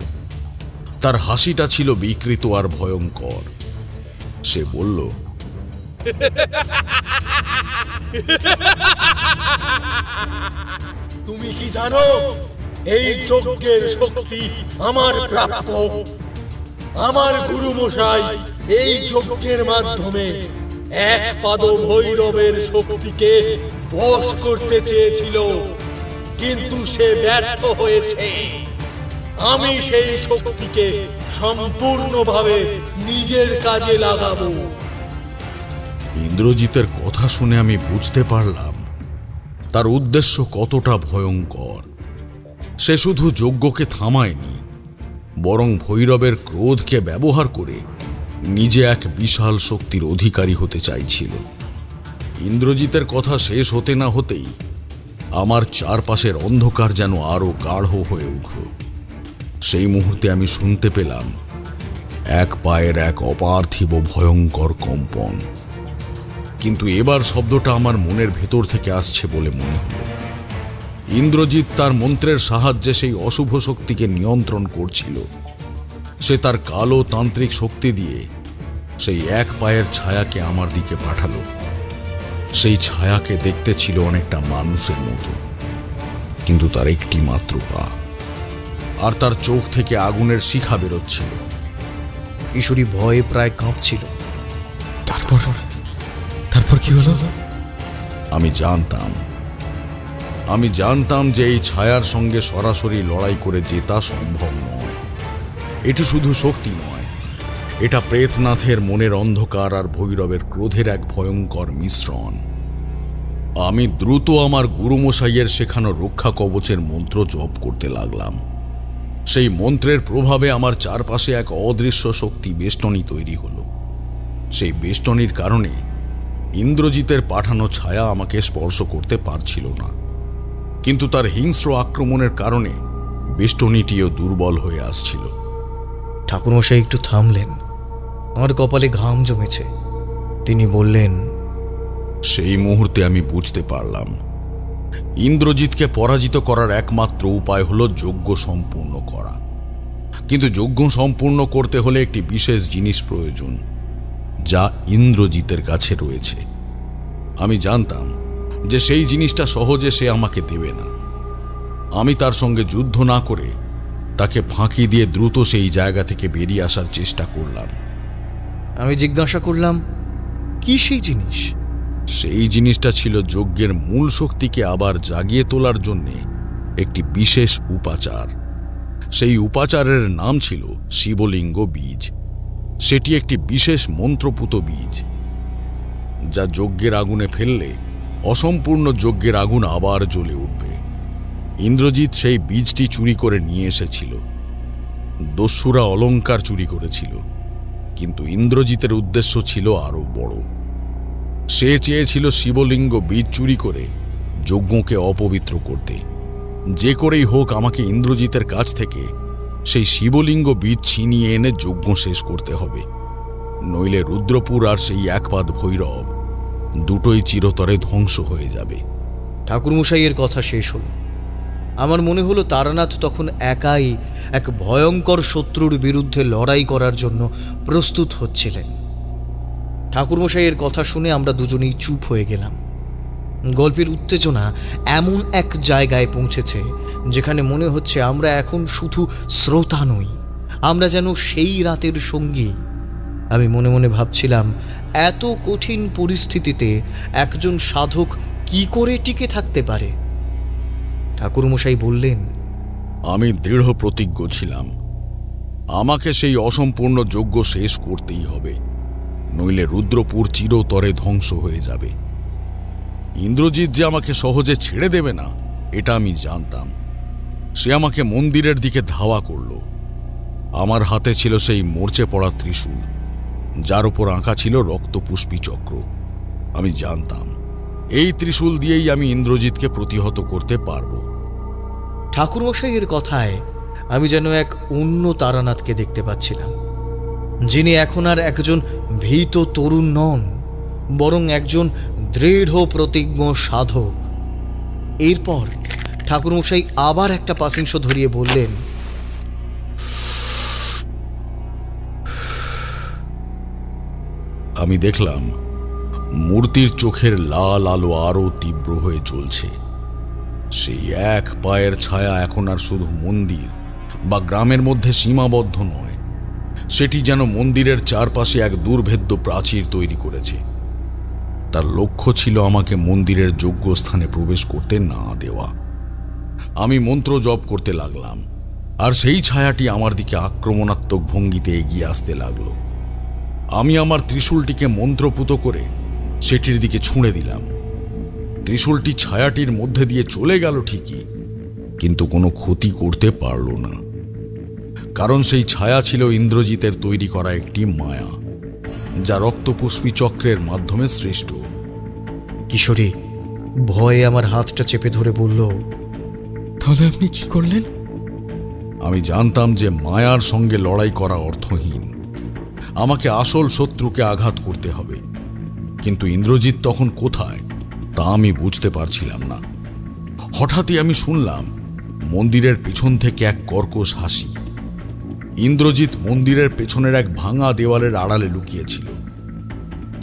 তার হাসিটা ছিল বিকৃত আর ভয়ঙ্কর। সে বলল, তুমি কি জানো এই যজ্ঞের শক্তি আমার প্রাপ্য? আমার গুরুমশাই এই যজ্ঞের মাধ্যমে একপাদ ভৈরবের শক্তিকে বশ করতে চেয়েছিল, কিন্তু সে ব্যর্থ হয়েছে। আমি সেই শক্তিকে সম্পূর্ণভাবে নিজের কাজে লাগাবো। ইন্দ্রজিতের কথা শুনে আমি বুঝতে পারলাম তার উদ্দেশ্য কতটা ভয়ঙ্কর। সে শুধু যজ্ঞকে থামায়নি, বরং ভৈরবের ক্রোধকে ব্যবহার করে নিজে এক বিশাল শক্তির অধিকারী হতে চাইছিল। ইন্দ্রজিতের কথা শেষ হতে না হতেই আমার চারপাশের অন্ধকার যেন আরো গাঢ় হয়ে উঠল। সেই মুহূর্তে আমি শুনতে পেলাম এক পায়ের এক অপার্থিব ভয়ঙ্কর কম্পন। কিন্তু এবার শব্দটা আমার মনের ভেতর থেকে আসছে বলে মনে হলো। ইন্দ্রজিৎ তার মন্ত্রের সাহায্যে সেই অশুভ শক্তিকে নিয়ন্ত্রণ করছিল। সে তার কালো তান্ত্রিক শক্তি দিয়ে সেই এক পায়ের ছায়াকে আমার দিকে পাঠালো। সেই ছায়াকে দেখতে ছিল অনেকটা মানুষের মতো, কিন্তু তার একটি মাত্র পা, আর তার চোখ থেকে আগুনের শিখা বেরোচ্ছিল। কিশোরী ভয়ে প্রায় কাঁপছিল। তারপর কি হলো? আমি জানতাম যে এই ছায়ার সঙ্গে সরাসরি লড়াই করে জেতা সম্ভব নয়। এটি শুধু শক্তি নয়, এটা প্রেতনাথের মনের অন্ধকার আর ভৈরবের ক্রোধের এক ভয়ঙ্কর মিশ্রণ। আমি দ্রুত আমার গুরুমশাইয়ের শেখানো রক্ষা কবচের মন্ত্র জপ করতে লাগলাম। সেই মন্ত্রের প্রভাবে আমার চারপাশে এক অদৃশ্য শক্তি বেষ্টনী তৈরি হলো। সেই বেষ্টনীর কারণে ইন্দ্রজিতের পাঠানো ছায়া আমাকে স্পর্শ করতে পারছিল না, কিন্তু তার হিংস্র আক্রমণের কারণে বেষ্টনীটিও দুর্বল হয়ে আসছিল। ঠাকুরমশাই একটু থামলেন। আমার কপালে ঘাম জমেছে। তিনি বললেন, সেই মুহূর্তে আমি বুঝতে পারলাম ইন্দ্রজিৎকে পরাজিত করার একমাত্র উপায় হলো যজ্ঞ সম্পূর্ণ করা। কিন্তু যজ্ঞ সম্পূর্ণ করতে হলে একটি বিশেষ জিনিস প্রয়োজন, যা ইন্দ্রজিতের কাছে রয়েছে। আমি জানতাম যে সেই জিনিসটা সহজে সে আমাকে দেবে না। আমি তার সঙ্গে যুদ্ধ না করে তাকে ফাঁকি দিয়ে দ্রুত সেই জায়গা থেকে বেরিয়ে আসার চেষ্টা করলাম। আমি জিজ্ঞাসা করলাম, কি সেই জিনিস? সেই জিনিসটা ছিল যজ্ঞের মূল শক্তিকে আবার জাগিয়ে তোলার জন্য একটি বিশেষ উপাচার। সেই উপাচারের নাম ছিল শিবলিঙ্গ বীজ। সেটি একটি বিশেষ মন্ত্রপুত বীজ, যা যজ্ঞের আগুনে ফেললে অসম্পূর্ণ যজ্ঞের আগুন আবার জ্বলে উঠবে। ইন্দ্রজিৎ সেই বীজটি চুরি করে নিয়ে এসেছিল। দস্যুরা অলঙ্কার চুরি করেছিল, কিন্তু ইন্দ্রজিতের উদ্দেশ্য ছিল আরো বড়। সে চেয়েছিল শিবলিঙ্গ বীজ চুরি করে যজ্ঞকে অপবিত্র করতে। যে করেই হোক আমাকে ইন্দ্রজিতের কাছ থেকে সেই শিবলিঙ্গ বীজ ছিনিয়ে এনে যজ্ঞ শেষ করতে হবে, নইলে রুদ্রপুর আর সেই একপাদ ভৈরব দুটোই চিরতরে ধ্বংস হয়ে যাবে। ঠাকুরমশাইয়ের কথা শেষ হলো। আমার মনে হলো তারানাথ তখন একাই এক ভয়ঙ্কর শত্রুর বিরুদ্ধে লড়াই করার জন্য প্রস্তুত হচ্ছিলেন। ঠাকুরমশাইয়ের কথা শুনে আমরা দুজনেই চুপ হয়ে গেলাম। গল্পের উত্তেজনা এমন এক জায়গায় পৌঁছেছে যেখানে মনে হচ্ছে আমরা এখন শুধু শ্রোতা নই, আমরা যেন সেই রাতের সঙ্গী। আমি মনে মনে ভাবছিলাম, এত কঠিন পরিস্থিতিতে একজন সাধক কি করে টিকে থাকতে পারে? ঠাকুরমশাই বললেন, আমি দৃঢ় প্রতিজ্ঞ ছিলাম, আমাকে সেই অসম্পূর্ণ যজ্ঞ শেষ করতেই হবে, নইলে রুদ্রপুর চিরতরে ধ্বংস হয়ে যাবে। ইন্দ্রজিৎ যে আমাকে সহজে ছেড়ে দেবে না এটা আমি জানতাম। সে আমাকে মন্দিরের দিকে ধাওয়া করল। আমার হাতে ছিল সেই মরচে পড়া ত্রিশূল, যার উপর আঁকা ছিল রক্তপুষ্পী চক্র। আমি জানতাম এই ত্রিশূল দিয়েই আমি ইন্দ্রজিৎকে প্রতিহত করতে পারব। ঠাকুরমশাইয়ের কথায় আমি যেন এক অন্য তারানাথকে দেখতে পাচ্ছিলাম, যিনি এখন আর একজন ভীত তরুণ নন, বরং একজন দৃঢ় প্রতিজ্ঞ সাধক। এরপর ঠাকুরমশাই আবার একটা পাশিংশ ধরিয়ে বললেন, আমি দেখলাম মূর্তির চোখের লাল আলো আরো তীব্র হয়ে চলছে। সেই এক পায়ের ছায়া এখন আর শুধু মন্দির বা গ্রামের মধ্যে সীমাবদ্ধ নয়, সেটি যেন মন্দিরের চারপাশে এক দুর্ভেদ্য প্রাচীর তৈরি করেছে। তার লক্ষ্য ছিল আমাকে মন্দিরের যোগ্য স্থানে প্রবেশ করতে না দেওয়া। আমি মন্ত্র জপ করতে লাগলাম, আর সেই ছায়াটি আমার দিকে আক্রমণাত্মক ভঙ্গিতে এগিয়ে আসতে লাগলো। আমি আমার ত্রিশূলটিকে মন্ত্রপুত করে সেটির দিকে ছুঁড়ে দিলাম। ত্রিশূলটি ছায়াটির মধ্যে দিয়ে চলে গেল ঠিকই, কিন্তু কোনো ক্ষতি করতে পারল না, কারণ সেই ছায়া ছিল ইন্দ্রজিতের তৈরি করা একটি মায়া, যা রক্তপুষ্পী চক্রের মাধ্যমে সৃষ্ট। কিশোরী ভয়ে আমার হাতটা চেপে ধরে বলল, তাহলে আপনি কি করলেন? আমি জানতাম যে মায়ার সঙ্গে লড়াই করা অর্থহীন। আমাকে আসল শত্রুকে আঘাত করতে হবে, কিন্তু ইন্দ্রজিৎ তখন কোথায় তা আমি বুঝতে পারছিলাম না। হঠাৎই আমি শুনলাম মন্দিরের পেছন থেকে এক কর্কশ হাসি। ইন্দ্রজিৎ মন্দিরের পেছনের এক ভাঙা দেওয়ালের আড়ালে লুকিয়েছিল।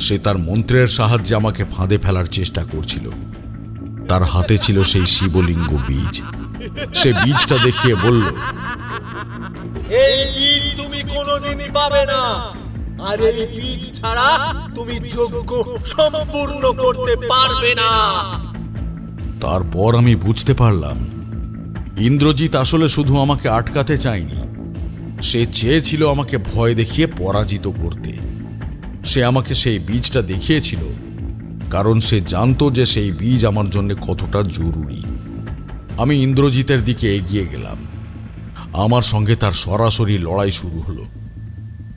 সে তার মন্ত্রের সাহায্যে আমাকে ফাঁদে ফেলার চেষ্টা করছিল। তার হাতে ছিল সেই শিবলিঙ্গ বীজ। সে বীজটা দেখিয়ে বলল, এই বীজ তুমি কোনোদিনই পাবে না। আর এই বীজ ছাড়া তুমি যজ্ঞ সম্পূর্ণ করতে পারবে না। তারপর আমি বুঝতে পারলাম ইন্দ্রজিৎ আসলে শুধু আমাকে আটকাতে চায়নি, সে চেয়েছিল আমাকে ভয় দেখিয়ে পরাজিত করতে। সে আমাকে সেই বীজটা দেখিয়েছিল কারণ সে জানতো যে সেই বীজ আমার জন্য কতটা জরুরি। আমি ইন্দ্রজিতের দিকে এগিয়ে গেলাম। আমার সঙ্গে তার সরাসরি লড়াই শুরু হলো।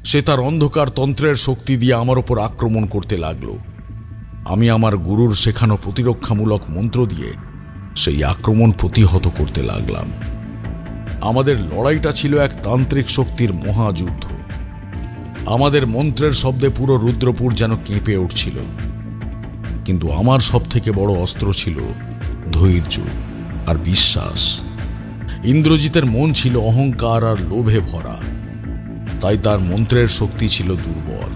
সে তার অন্ধকার তন্ত্রের শক্তি দিয়ে আমার উপর আক্রমণ করতে লাগলো। আমি আমার গুরুর শেখানো প্রতিরক্ষামূলক মন্ত্র দিয়ে সেই আক্রমণ প্রতিহত করতে লাগলাম। আমাদের লড়াইটা ছিল এক তান্ত্রিক শক্তির মহাযুদ্ধ। আমাদের মন্ত্রের শব্দে পুরো রুদ্রপুর যেন কেঁপে উঠছিল। কিন্তু আমার সবথেকে বড় অস্ত্র ছিল ধৈর্য আর বিশ্বাস। ইন্দ্রজিতের মন ছিল অহংকার আর লোভে ভরা, তাই তার মন্ত্রের শক্তি ছিল দুর্বল।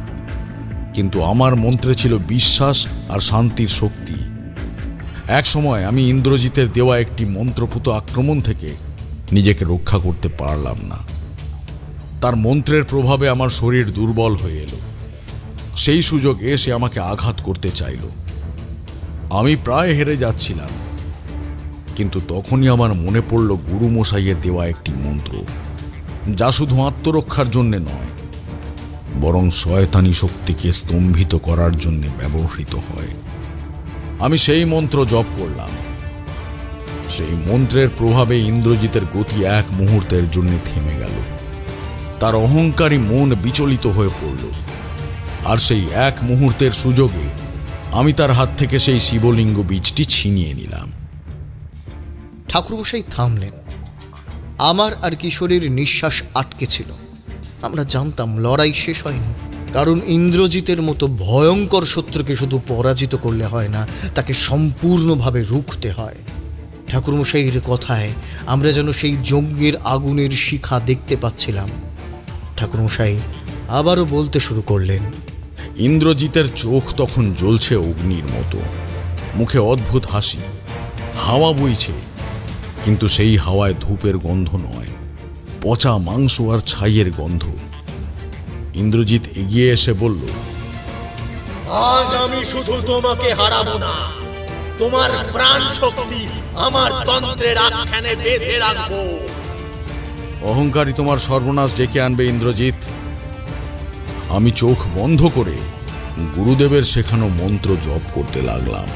কিন্তু আমার মন্ত্রে ছিল বিশ্বাস আর শান্তির শক্তি। এক সময় আমি ইন্দ্রজিতের দেওয়া একটি মন্ত্রপুত আক্রমণ থেকে নিজেকে রক্ষা করতে পারলাম না। তার মন্ত্রের প্রভাবে আমার শরীর দুর্বল হয়ে এলো। সেই সুযোগে সে আমাকে আঘাত করতে চাইল। আমি প্রায় হেরে যাচ্ছিলাম, কিন্তু তখনই আমার মনে পড়ল গুরু মশাইয়ের দেওয়া একটি মন্ত্র, যা শুধু আত্মরক্ষার জন্য নয় বরং শয়তানি শক্তিকে স্তম্ভিত করার জন্য ব্যবহৃত হয়। আমি সেই মন্ত্র জপ করলাম। সেই মন্ত্রের প্রভাবে ইন্দ্রজিতের গতি এক মুহূর্তের জন্য থেমে গেল। তার অহংকারী মন বিচলিত হয়ে পড়ল, আর সেই এক মুহূর্তের সুযোগে আমি তার হাত থেকে সেই শিবলিঙ্গ বীজটি ছিনিয়ে নিলাম। ঠাকুরমশাই থামলেন। আমার আর কিশোরীর নিঃশ্বাস আটকে ছিল। আমরা জানতাম লড়াই শেষ হয়নি, কারণ ইন্দ্রজিতের মতো ভয়ঙ্কর শত্রুকে শুধু পরাজিত করলে হয় না, তাকে সম্পূর্ণভাবে রুখতে হয়। ঠাকুরমশাইয়ের কথায় আমরা যেন সেই যজ্ঞের আগুনের শিখা দেখতে পাচ্ছিলাম। ঠাকুরমশাই আবারও বলতে শুরু করলেন। ইন্দ্রজিতের চোখ তখন জ্বলছে অগ্নির মতো, মুখে অদ্ভুত হাসি। হাওয়া বইছে, কিন্তু সেই হাওয়ায় ধূপের গন্ধ নয়, পচা মাংস আর ছাইয়ের গন্ধ। ইন্দ্রজিৎ এগিয়ে এসে বলল, আজ আমি শুধু তোমাকে হারাবো না, তোমার প্রাণ শক্তি আমার তন্ত্রের আখ্যানে বেঁধে রাখবো। অহংকারী তোমার সর্বনাশ ডেকে আনবে ইন্দ্রজিৎ। আমি চোখ বন্ধ করে গুরুদেবের শেখানো মন্ত্র জপ করতে লাগলাম।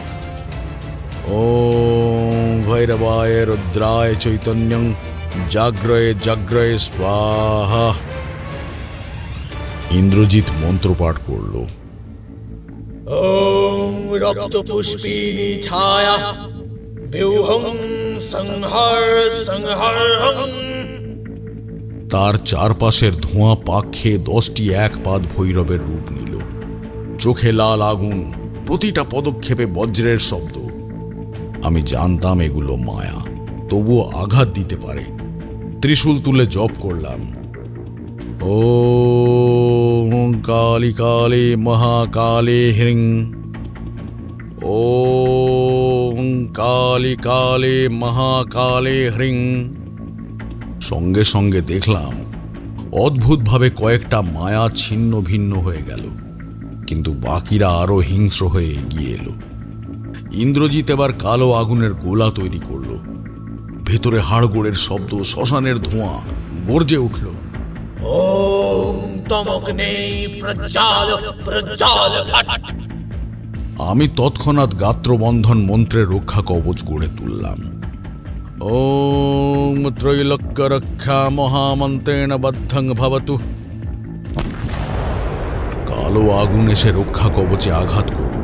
ওম ভৈরবায় রুদ্রায় চৈতন্যং জাগ্রয়ে জাগ্রয়ে স্বাহা। ইন্দ্রজিৎ মন্ত্র পাঠ করল। ওম রক্তপুষ্পিনী ছায়া বিউহং সংহার সংহারহং। তার চারপাশের ধোঁয়া পাক খেয়ে 10টি এক পাদ ভৈরবের রূপ নিল। চোখে লাল আগুন, প্রতিটা পদক্ষেপে বজ্রের শব্দ। আমি জানতাম এগুলো মায়া, তবুও আঘাত দিতে পারে। ত্রিশূল তুলে জপ করলাম। ওম কালী কালী মহাকালী হ্রিং। ওম কালী কালী মহাকালী হ্রিং। সঙ্গে সঙ্গে দেখলাম অদ্ভুতভাবে কয়েকটা মায়া ছিন্ন ভিন্ন হয়ে গেল, কিন্তু বাকিরা আরো হিংস্র হয়ে এগিয়ে এলো। ইন্দ্রজিৎ এবার কালো আগুনের গোলা তৈরি করল। ভেতরে হাড়গোড়ের শব্দ, শ্মশানের ধোঁয়া গর্জে উঠল। ওম তমগ্নে প্রজ্বাল প্রজ্বাল ফট। আমি তৎক্ষণাৎ গাত্রবন্ধন মন্ত্রের রক্ষা কবচ গড়ে তুললাম। ওম ত্রৈলোক্য রক্ষা মহামন্ত্রেণ বদ্ধং ভবতু। কালো আগুন এসে রক্ষা কবচে আঘাত করল।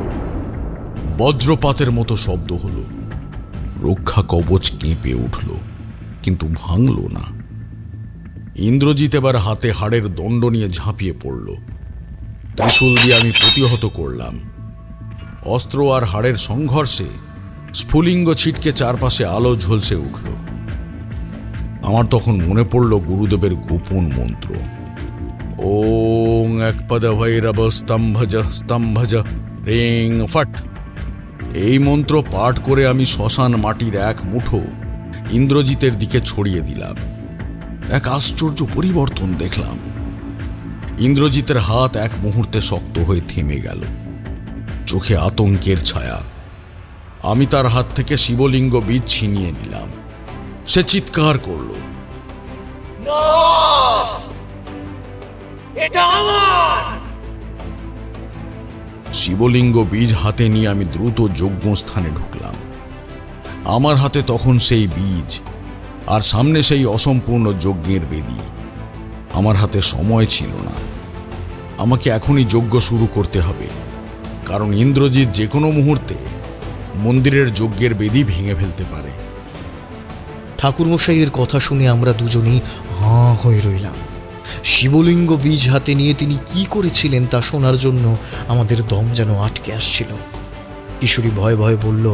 বজ্রপাতের মতো শব্দ হলো। রক্ষা কবচ কেঁপে উঠল, কিন্তু ভাঙল না। ইন্দ্রজিৎ এবার হাতে হাড়ের দণ্ড নিয়ে ঝাঁপিয়ে পড়ল। ত্রিশূল দিয়ে আমি প্রতিহত করলাম। অস্ত্র আর হাড়ের সংঘর্ষে স্ফুলিঙ্গ ছিটকে চারপাশে আলো ঝলসে উঠল। আমার তখন মনে পড়ল গুরুদেবের গোপন মন্ত্র, ওং একপদ ভৈরব স্তম্ভজ স্তম্ভজ রিং ফট। এই মন্ত্র পাঠ করে আমি শ্মশান মাটির এক মুঠো ইন্দ্রজিতের দিকে ছড়িয়ে দিলাম। এক আশ্চর্য পরিবর্তন দেখলাম। ইন্দ্রজিতের হাত এক মুহূর্তে শক্ত হয়ে থেমে গেল, চোখে আতঙ্কের ছায়া। আমি তার হাত থেকে শিবলিঙ্গ বীজ ছিনিয়ে নিলাম। সে চিৎকার করল, না, এটা আমার। শিবলিঙ্গ বীজ হাতে নিয়ে আমি দ্রুত যজ্ঞস্থানে ঢুকলাম। আমার হাতে তখন সেই বীজ, আর সামনে সেই অসম্পূর্ণ যজ্ঞের বেদী। আমার হাতে সময় ছিল না। আমাকে এখনই যজ্ঞ শুরু করতে হবে, কারণ ইন্দ্রজিৎ যে কোনো মুহূর্তে মন্দিরের যজ্ঞের বেদী ভেঙে ফেলতে পারে। ঠাকুরমশাইয়ের কথা শুনে আমরা দুজনেই হাঁ হয়ে রইলাম। শিবলিঙ্গ বীজ হাতে নিয়ে তিনি কি করেছিলেন তা শোনার জন্য আমাদের দম যেন আটকে আসছিল। কিশোরী ভয়ে ভয়ে বলল,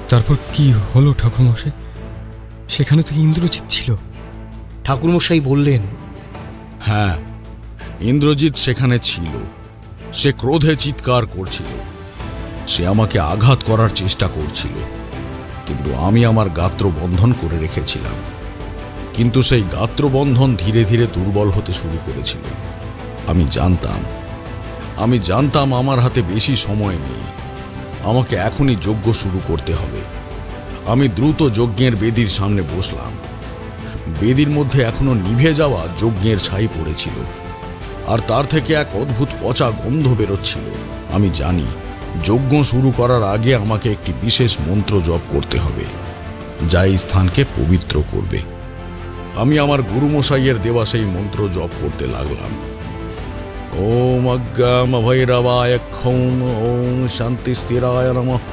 তারপর কি হলো ঠাকুরমশাই? সেখানে তো ইন্দ্রজিৎ ছিল। ঠাকুরমশাই বললেন, হ্যাঁ, ইন্দ্রজিৎ সেখানে ছিল। সে ক্রোধে চিৎকার করছিল। সে আমাকে আঘাত করার চেষ্টা করছিল, কিন্তু আমি আমার গাত্র বন্ধন করে রেখেছিলাম। কিন্তু সেই গাত্রবন্ধন ধীরে ধীরে দুর্বল হতে শুরু করেছিল। আমি জানতাম আমার হাতে বেশি সময় নেই। আমাকে এখনই যজ্ঞ শুরু করতে হবে। আমি দ্রুত যজ্ঞের বেদীর সামনে বসলাম। বেদীর মধ্যে এখনো নিভে যাওয়া যজ্ঞের ছাই পড়েছিল, আর তার থেকে এক অদ্ভুত পচা গন্ধ বেরোচ্ছিল। আমি জানি যজ্ঞ শুরু করার আগে আমাকে একটি বিশেষ মন্ত্র জপ করতে হবে, যা এই স্থানকে পবিত্র করবে। আমি আমার গুরুমশাইয়ের দেওয়া সেই মন্ত্র জপ করতে লাগলাম। ওম অজ্ঞাম ভৈরবায় ক্ষৌম ওম শান্তি স্থিরায় নমঃ।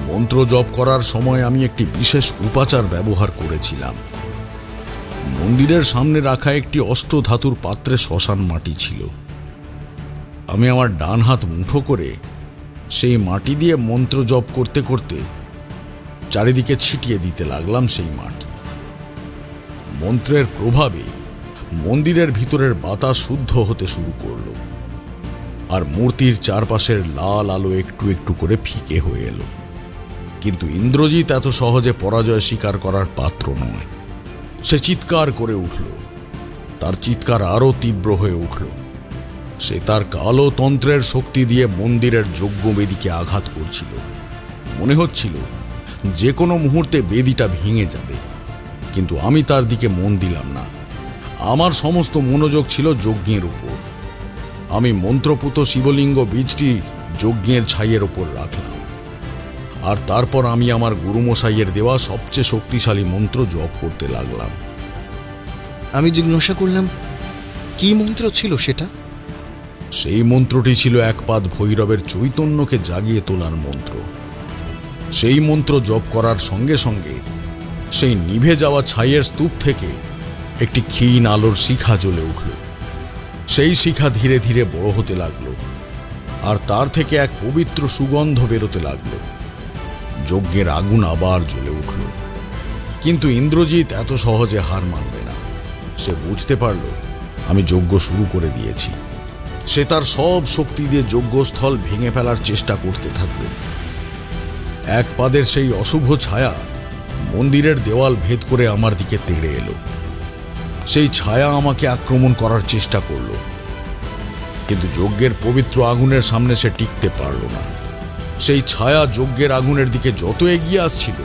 মন্ত্র জপ করার সময় আমি একটি বিশেষ উপাচার ব্যবহার করেছিলাম। মন্দিরের সামনে রাখা একটি অষ্টধাতুর পাত্রে শ্মশান মাটি ছিল। আমি আমার ডান হাত মুঠো করে সেই মাটি দিয়ে মন্ত্র জপ করতে করতে চারিদিকে ছিটিয়ে দিতে লাগলাম সেই মাটি। মন্ত্রের প্রভাবে মন্দিরের ভিতরের বাতাস শুদ্ধ হতে শুরু করল, আর মূর্তির চারপাশের লাল আলো একটু একটু করে ফিকে হয়ে এলো। কিন্তু ইন্দ্রজিৎ এত সহজে পরাজয় স্বীকার করার পাত্র নয়। সে চিৎকার করে উঠল। তার চিৎকার আরো তীব্র হয়ে উঠল। সে তার কালো তন্ত্রের শক্তি দিয়ে মন্দিরের যজ্ঞবেদীকে আঘাত করছিল। মনে হচ্ছিল যে কোনো মুহূর্তে বেদীটা ভেঙে যাবে, কিন্তু আমি তার দিকে মন দিলাম না। আমার সমস্ত মনোযোগ ছিল যজ্ঞের উপর। আমি মন্ত্রপুত শিবলিঙ্গ বীজটি যজ্ঞের ছাইয়ের উপর রাখলাম, আর তারপর আমি আমার গুরুমশাইয়ের দেওয়া সবচেয়ে শক্তিশালী মন্ত্র জপ করতে লাগলাম। আমি জিজ্ঞাসা করলাম, কি মন্ত্র ছিল সেটা? সেই মন্ত্রটি ছিল একপাদ ভৈরবের চৈতন্যকে জাগিয়ে তোলার মন্ত্র। সেই মন্ত্র জপ করার সঙ্গে সঙ্গে সেই নিভে যাওয়া ছাইয়ের স্তূপ থেকে একটি ক্ষীণ আলোর শিখা জ্বলে উঠল। সেই শিখা ধীরে ধীরে বড় হতে লাগলো, আর তার থেকে এক পবিত্র সুগন্ধ বেরোতে লাগলো। যজ্ঞের আগুন আবার জ্বলে উঠল। কিন্তু ইন্দ্রজিৎ এত সহজে হার মানবে না। সে বুঝতে পারল আমি যজ্ঞ শুরু করে দিয়েছি। সে তার সব শক্তি দিয়ে যজ্ঞস্থল ভেঙে ফেলার চেষ্টা করতে থাকল। এক পাদের সেই অশুভ ছায়া মন্দিরের দেওয়াল ভেদ করে আমার দিকে তেড়ে এলো। সেই ছায়া আমাকে আক্রমণ করার চেষ্টা করল, কিন্তু যজ্ঞের পবিত্র আগুনের সামনে সে টিকতে পারল না। সেই ছায়া যজ্ঞের আগুনের দিকে যত এগিয়ে আসছিল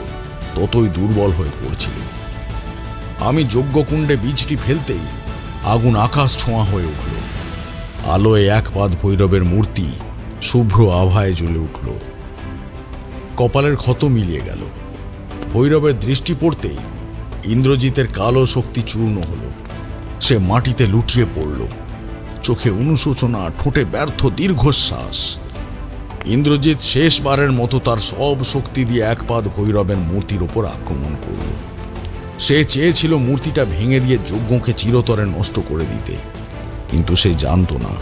ততই দুর্বল হয়ে পড়ছিল। আমি যজ্ঞকুণ্ডে বীজটি ফেলতেই আগুন আকাশ ছোঁয়া হয়ে উঠল। আলোয় একপাদ ভৈরবের মূর্তি শুভ্র আভায় জ্বলে উঠল। কপালের ক্ষত মিলিয়ে গেল। ভৈরবের দৃষ্টি পড়তেই ইন্দ্রজিতের কালো শক্তি চূর্ণ হল। সে মাটিতে লুটিয়ে পড়ল, চোখে অনুশোচনা, ঠোঁটে ব্যর্থ দীর্ঘশ্বাস। ইন্দ্রজিৎ শেষবারের মতো তার সব শক্তি দিয়ে একপাদ ভৈরবের মূর্তির ওপর আক্রমণ করল। সে চেয়েছিল মূর্তিটা ভেঙে দিয়ে যজ্ঞকে চিরতরে নষ্ট করে দিতে, কিন্তু সে জানত না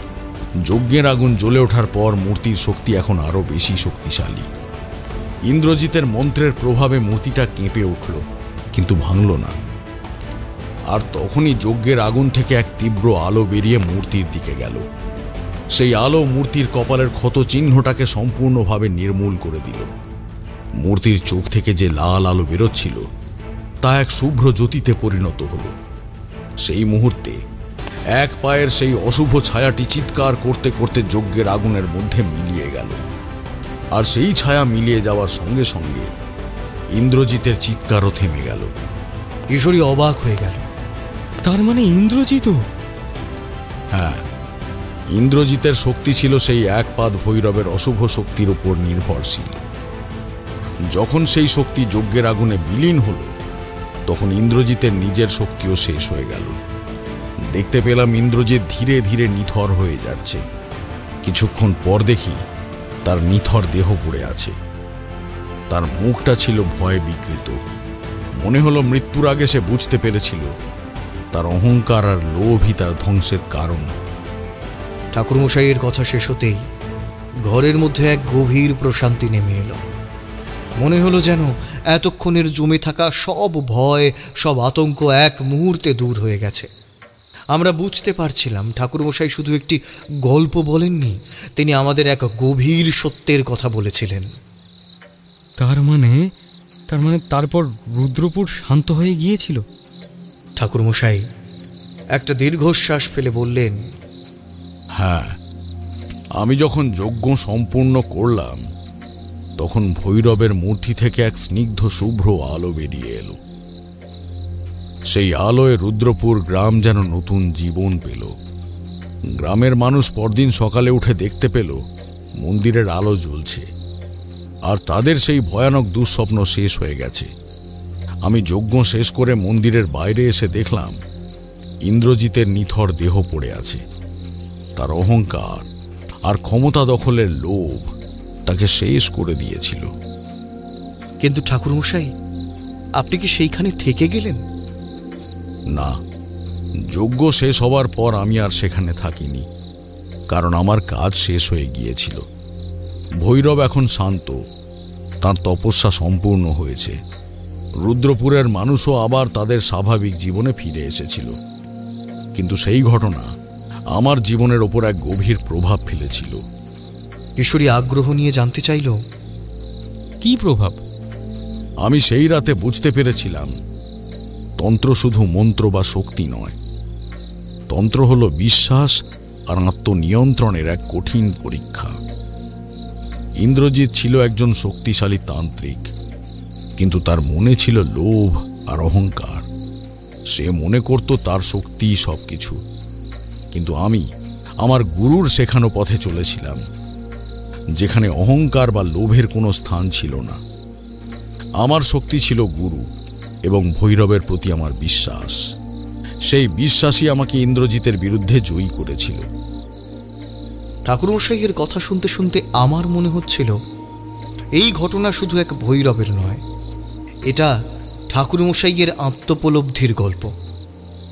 যজ্ঞের আগুন জ্বলে ওঠার পর মূর্তির শক্তি এখন আরো বেশি শক্তিশালী। ইন্দ্রজিতের মন্ত্রের প্রভাবে মূর্তিটা কেঁপে উঠল, কিন্তু ভাঙল না। আর তখনই যজ্ঞের আগুন থেকে এক তীব্র আলো বেরিয়ে মূর্তির দিকে গেল। সেই আলো মূর্তির কপালের ক্ষত চিহ্নটাকে সম্পূর্ণভাবে নির্মূল করে দিল। মূর্তির চোখ থেকে যে লাল আলো বেরোচ্ছিল তা এক শুভ্র জ্যোতিতে পরিণত হল। সেই মুহূর্তে এক পায়ের সেই অশুভ ছায়াটি চিৎকার করতে করতে যজ্ঞের আগুনের মধ্যে মিলিয়ে গেল। আর সেই ছায়া মিলিয়ে যাওয়ার সঙ্গে সঙ্গে ইন্দ্রজিতের চিৎকারও থেমে গেল। কিশোরী অবাক হয়ে গেল। তার মানে ইন্দ্রজিৎ? হ্যাঁ, ইন্দ্রজিতের শক্তি ছিল সেই একপাদ ভৈরবের অশুভ শক্তির উপর নির্ভরশীল। যখন সেই শক্তি যজ্ঞের আগুনে বিলীন হল, তখন ইন্দ্রজিতের নিজের শক্তিও শেষ হয়ে গেল। দেখতে পেলাম ইন্দ্রজিৎ ধীরে ধীরে নিথর হয়ে যাচ্ছে। কিছুক্ষণ পর দেখি তার নিথর দেহ পড়ে আছে। তার মুখটা ছিল ভয়ে বিকৃত। মনে হলো মৃত্যুর আগে সে বুঝতে পেরেছিল তার অহংকার আর লোভই তার ধ্বংসের কারণ। ঠাকুরমশাইয়ের কথা শেষ হতেই ঘরের মধ্যে এক গভীর প্রশান্তি নেমে এলো। মনে হলো যেন এতক্ষণের জমে থাকা সব ভয়, সব আতঙ্ক এক মুহূর্তে দূর হয়ে গেছে। আমরা বুঝতে পারছিলাম ঠাকুরমশাই শুধু একটি গল্প বলেননি, তিনি আমাদের এক গভীর সত্যের কথা বলেছিলেন। তার মানে তারপর রুদ্রপুর শান্ত হয়ে গিয়েছিল? ঠাকুরমশাই একটা দীর্ঘশ্বাস ফেলে বললেন, হ্যাঁ, আমি যখন যজ্ঞ সম্পূর্ণ করলাম তখন ভৈরবের মূর্তি থেকে এক স্নিগ্ধ শুভ্র আলো বেরিয়ে এলো। সেই আলোয় রুদ্রপুর গ্রাম যেন নতুন জীবন পেল। গ্রামের মানুষ পরদিন সকালে উঠে দেখতে পেল মন্দিরের আলো জ্বলছে, আর তাদের সেই ভয়ানক দুঃস্বপ্ন শেষ হয়ে গেছে। আমি যজ্ঞ শেষ করে মন্দিরের বাইরে এসে দেখলাম ইন্দ্রজিতের নিথর দেহ পড়ে আছে। তার অহংকার আর ক্ষমতা দখলের লোভ তাকে শেষ করে দিয়েছিল। কিন্তু ঠাকুরমশাই, আপনি কি সেইখানে থেকে গেলেন? না, যজ্ঞ শেষ হবার পর আমি আর সেখানে থাকিনি, কারণ আমার কাজ শেষ হয়ে গিয়েছিল। ভৈরব এখন শান্ত, তার তপস্যা সম্পূর্ণ হয়েছে। রুদ্রপুরের মানুষও আবার তাদের স্বাভাবিক জীবনে ফিরে এসেছিল। কিন্তু সেই ঘটনা আমার জীবনের ওপর এক গভীর প্রভাব ফেলেছিল। কিশোরী আগ্রহ নিয়ে জানতে চাইল, কি প্রভাব? আমি সেই রাতে বুঝতে পেরেছিলাম তন্ত্র শুধু মন্ত্র বা শক্তি নয়, তন্ত্র হলো বিশ্বাস আর আত্মনিয়ন্ত্রণের এক কঠিন পরীক্ষা। ইন্দ্রজিৎ ছিল একজন শক্তিশালী তান্ত্রিক, কিন্তু তার মনে ছিল লোভ আর অহংকার। সে মনে করত তার শক্তিই সবকিছু, কিন্তু আমি আমার গুরুর শেখানো পথে চলেছিলাম, যেখানে অহংকার বা লোভের কোনো স্থান ছিল না। আমার শক্তি ছিল গুরু এবং ভৈরবের প্রতি আমার বিশ্বাস। সেই বিশ্বাসই আমাকে ইন্দ্রজিতের বিরুদ্ধে জয়ী করেছিল। ঠাকুরমশাইয়ের কথা শুনতে শুনতে আমার মনে হচ্ছিল এই ঘটনা শুধু এক ভৈরবের নয়, এটা ঠাকুরমশাইয়ের আত্মোপলব্ধির গল্প।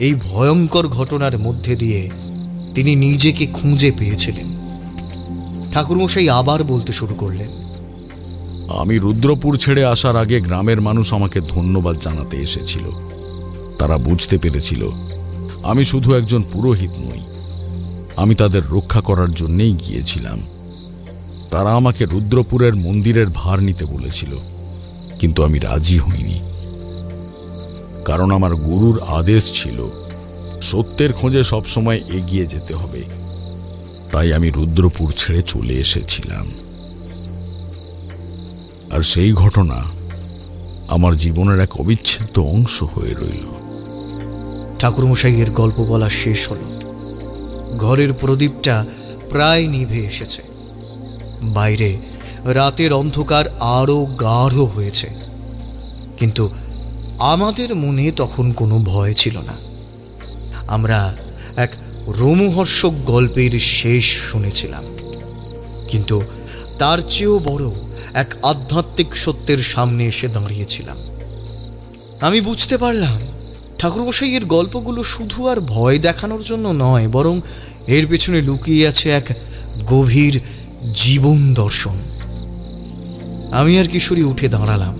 এই ভয়ঙ্কর ঘটনার মধ্যে দিয়ে তিনি নিজেকে খুঁজে পেয়েছিলেন। ঠাকুরমশাই আবার বলতে শুরু করলেন, আমি রুদ্রপুর ছেড়ে আসার আগে গ্রামের মানুষ আমাকে ধন্যবাদ জানাতে এসেছিল। তারা বুঝতে পেরেছিল আমি শুধু একজন পুরোহিত নই, আমি তাদের রক্ষা করার জন্যেই গিয়েছিলাম। তারা আমাকে রুদ্রপুরের মন্দিরের ভার নিতে বলেছিল, কিন্তু আমি রাজি হইনি, কারণ আমার গুরুর আদেশ ছিল সত্যের খোঁজে সবসময় এগিয়ে যেতে হবে। তাই আমি রুদ্রপুর ছেড়ে চলে এসেছিলাম। আর সেই ঘটনা আমার জীবনের এক অবিচ্ছেদ্য অংশ হয়ে রইল। ঠাকুরমশাইয়ের গল্প বলা শেষ হল। ঘরের প্রদীপটা প্রায় নিভে এসেছে। বাইরে রাতের অন্ধকার আরো গাঢ় হয়েছে, কিন্তু আমাদের মনে তখন কোনো ভয় ছিল না। আমরা এক রোমহর্ষক গল্পের শেষ শুনেছিলাম, কিন্তু তার চেয়েও বড় এক আধ্যাত্মিক সত্যের সামনে এসে দাঁড়িয়েছিলাম। আমি বুঝতে পারলাম ঠাকুরমশাইয়ের গল্পগুলো শুধু আর ভয় দেখানোর জন্য নয়, বরং এর পেছনে লুকিয়ে আছে এক গভীর জীবন দর্শন। আমি আর কিশোরী উঠে দাঁড়ালাম।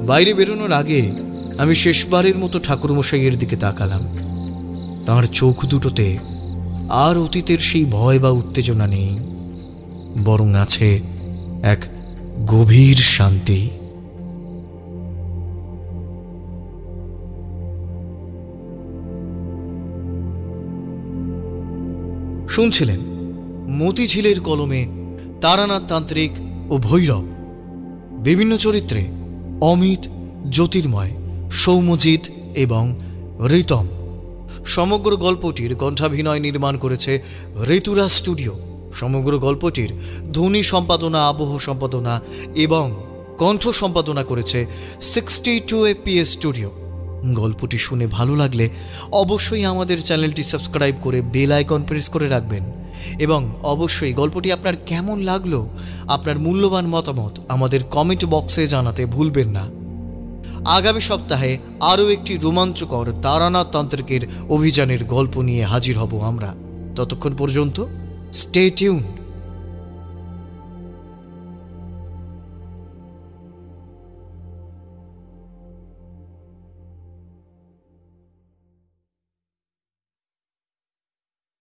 বাইরে বেরোনোর আগে আমি শেষবারের মতো ঠাকুরমশাইয়ের দিকে তাকালাম। তাঁর চোখ দুটোতে আর অতীতের সেই ভয় বা উত্তেজনা নেই, বরং আছে এক গভীর শান্তি। শুনছিলেন মতিঝিলের কলমে তারানাথ তান্ত্রিক ও ভৈরব। বিভিন্ন চরিত্রে অমিত, জ্যোতির্ময়, সৌম্যজিৎ এবং ঋতম। সমগ্র গল্পটির কণ্ঠাভিনয় নির্মাণ করেছে ঋতুরাজ স্টুডিও। সমগ্র গল্পটির ধ্বনি সম্পাদনা, আবহ সম্পাদনা এবং কণ্ঠ সম্পাদনা করেছে 62 FPS স্টুডিও। গল্পটি শুনে ভালো লাগলে অবশ্যই আমাদের চ্যানেলটি সাবস্ক্রাইব করে বেল আইকন প্রেস করে রাখবেন এবং অবশ্যই গল্পটি আপনার কেমন লাগলো আপনার মূল্যবান মতামত আমাদের কমেন্ট বক্সে জানাতে ভুলবেন না। আগামী সপ্তাহে আরও একটি রোমাঞ্চকর তারানাথ তান্ত্রিকের অভিযানের গল্প নিয়ে হাজির হব আমরা। ততক্ষণ পর্যন্ত স্টে টিউনড।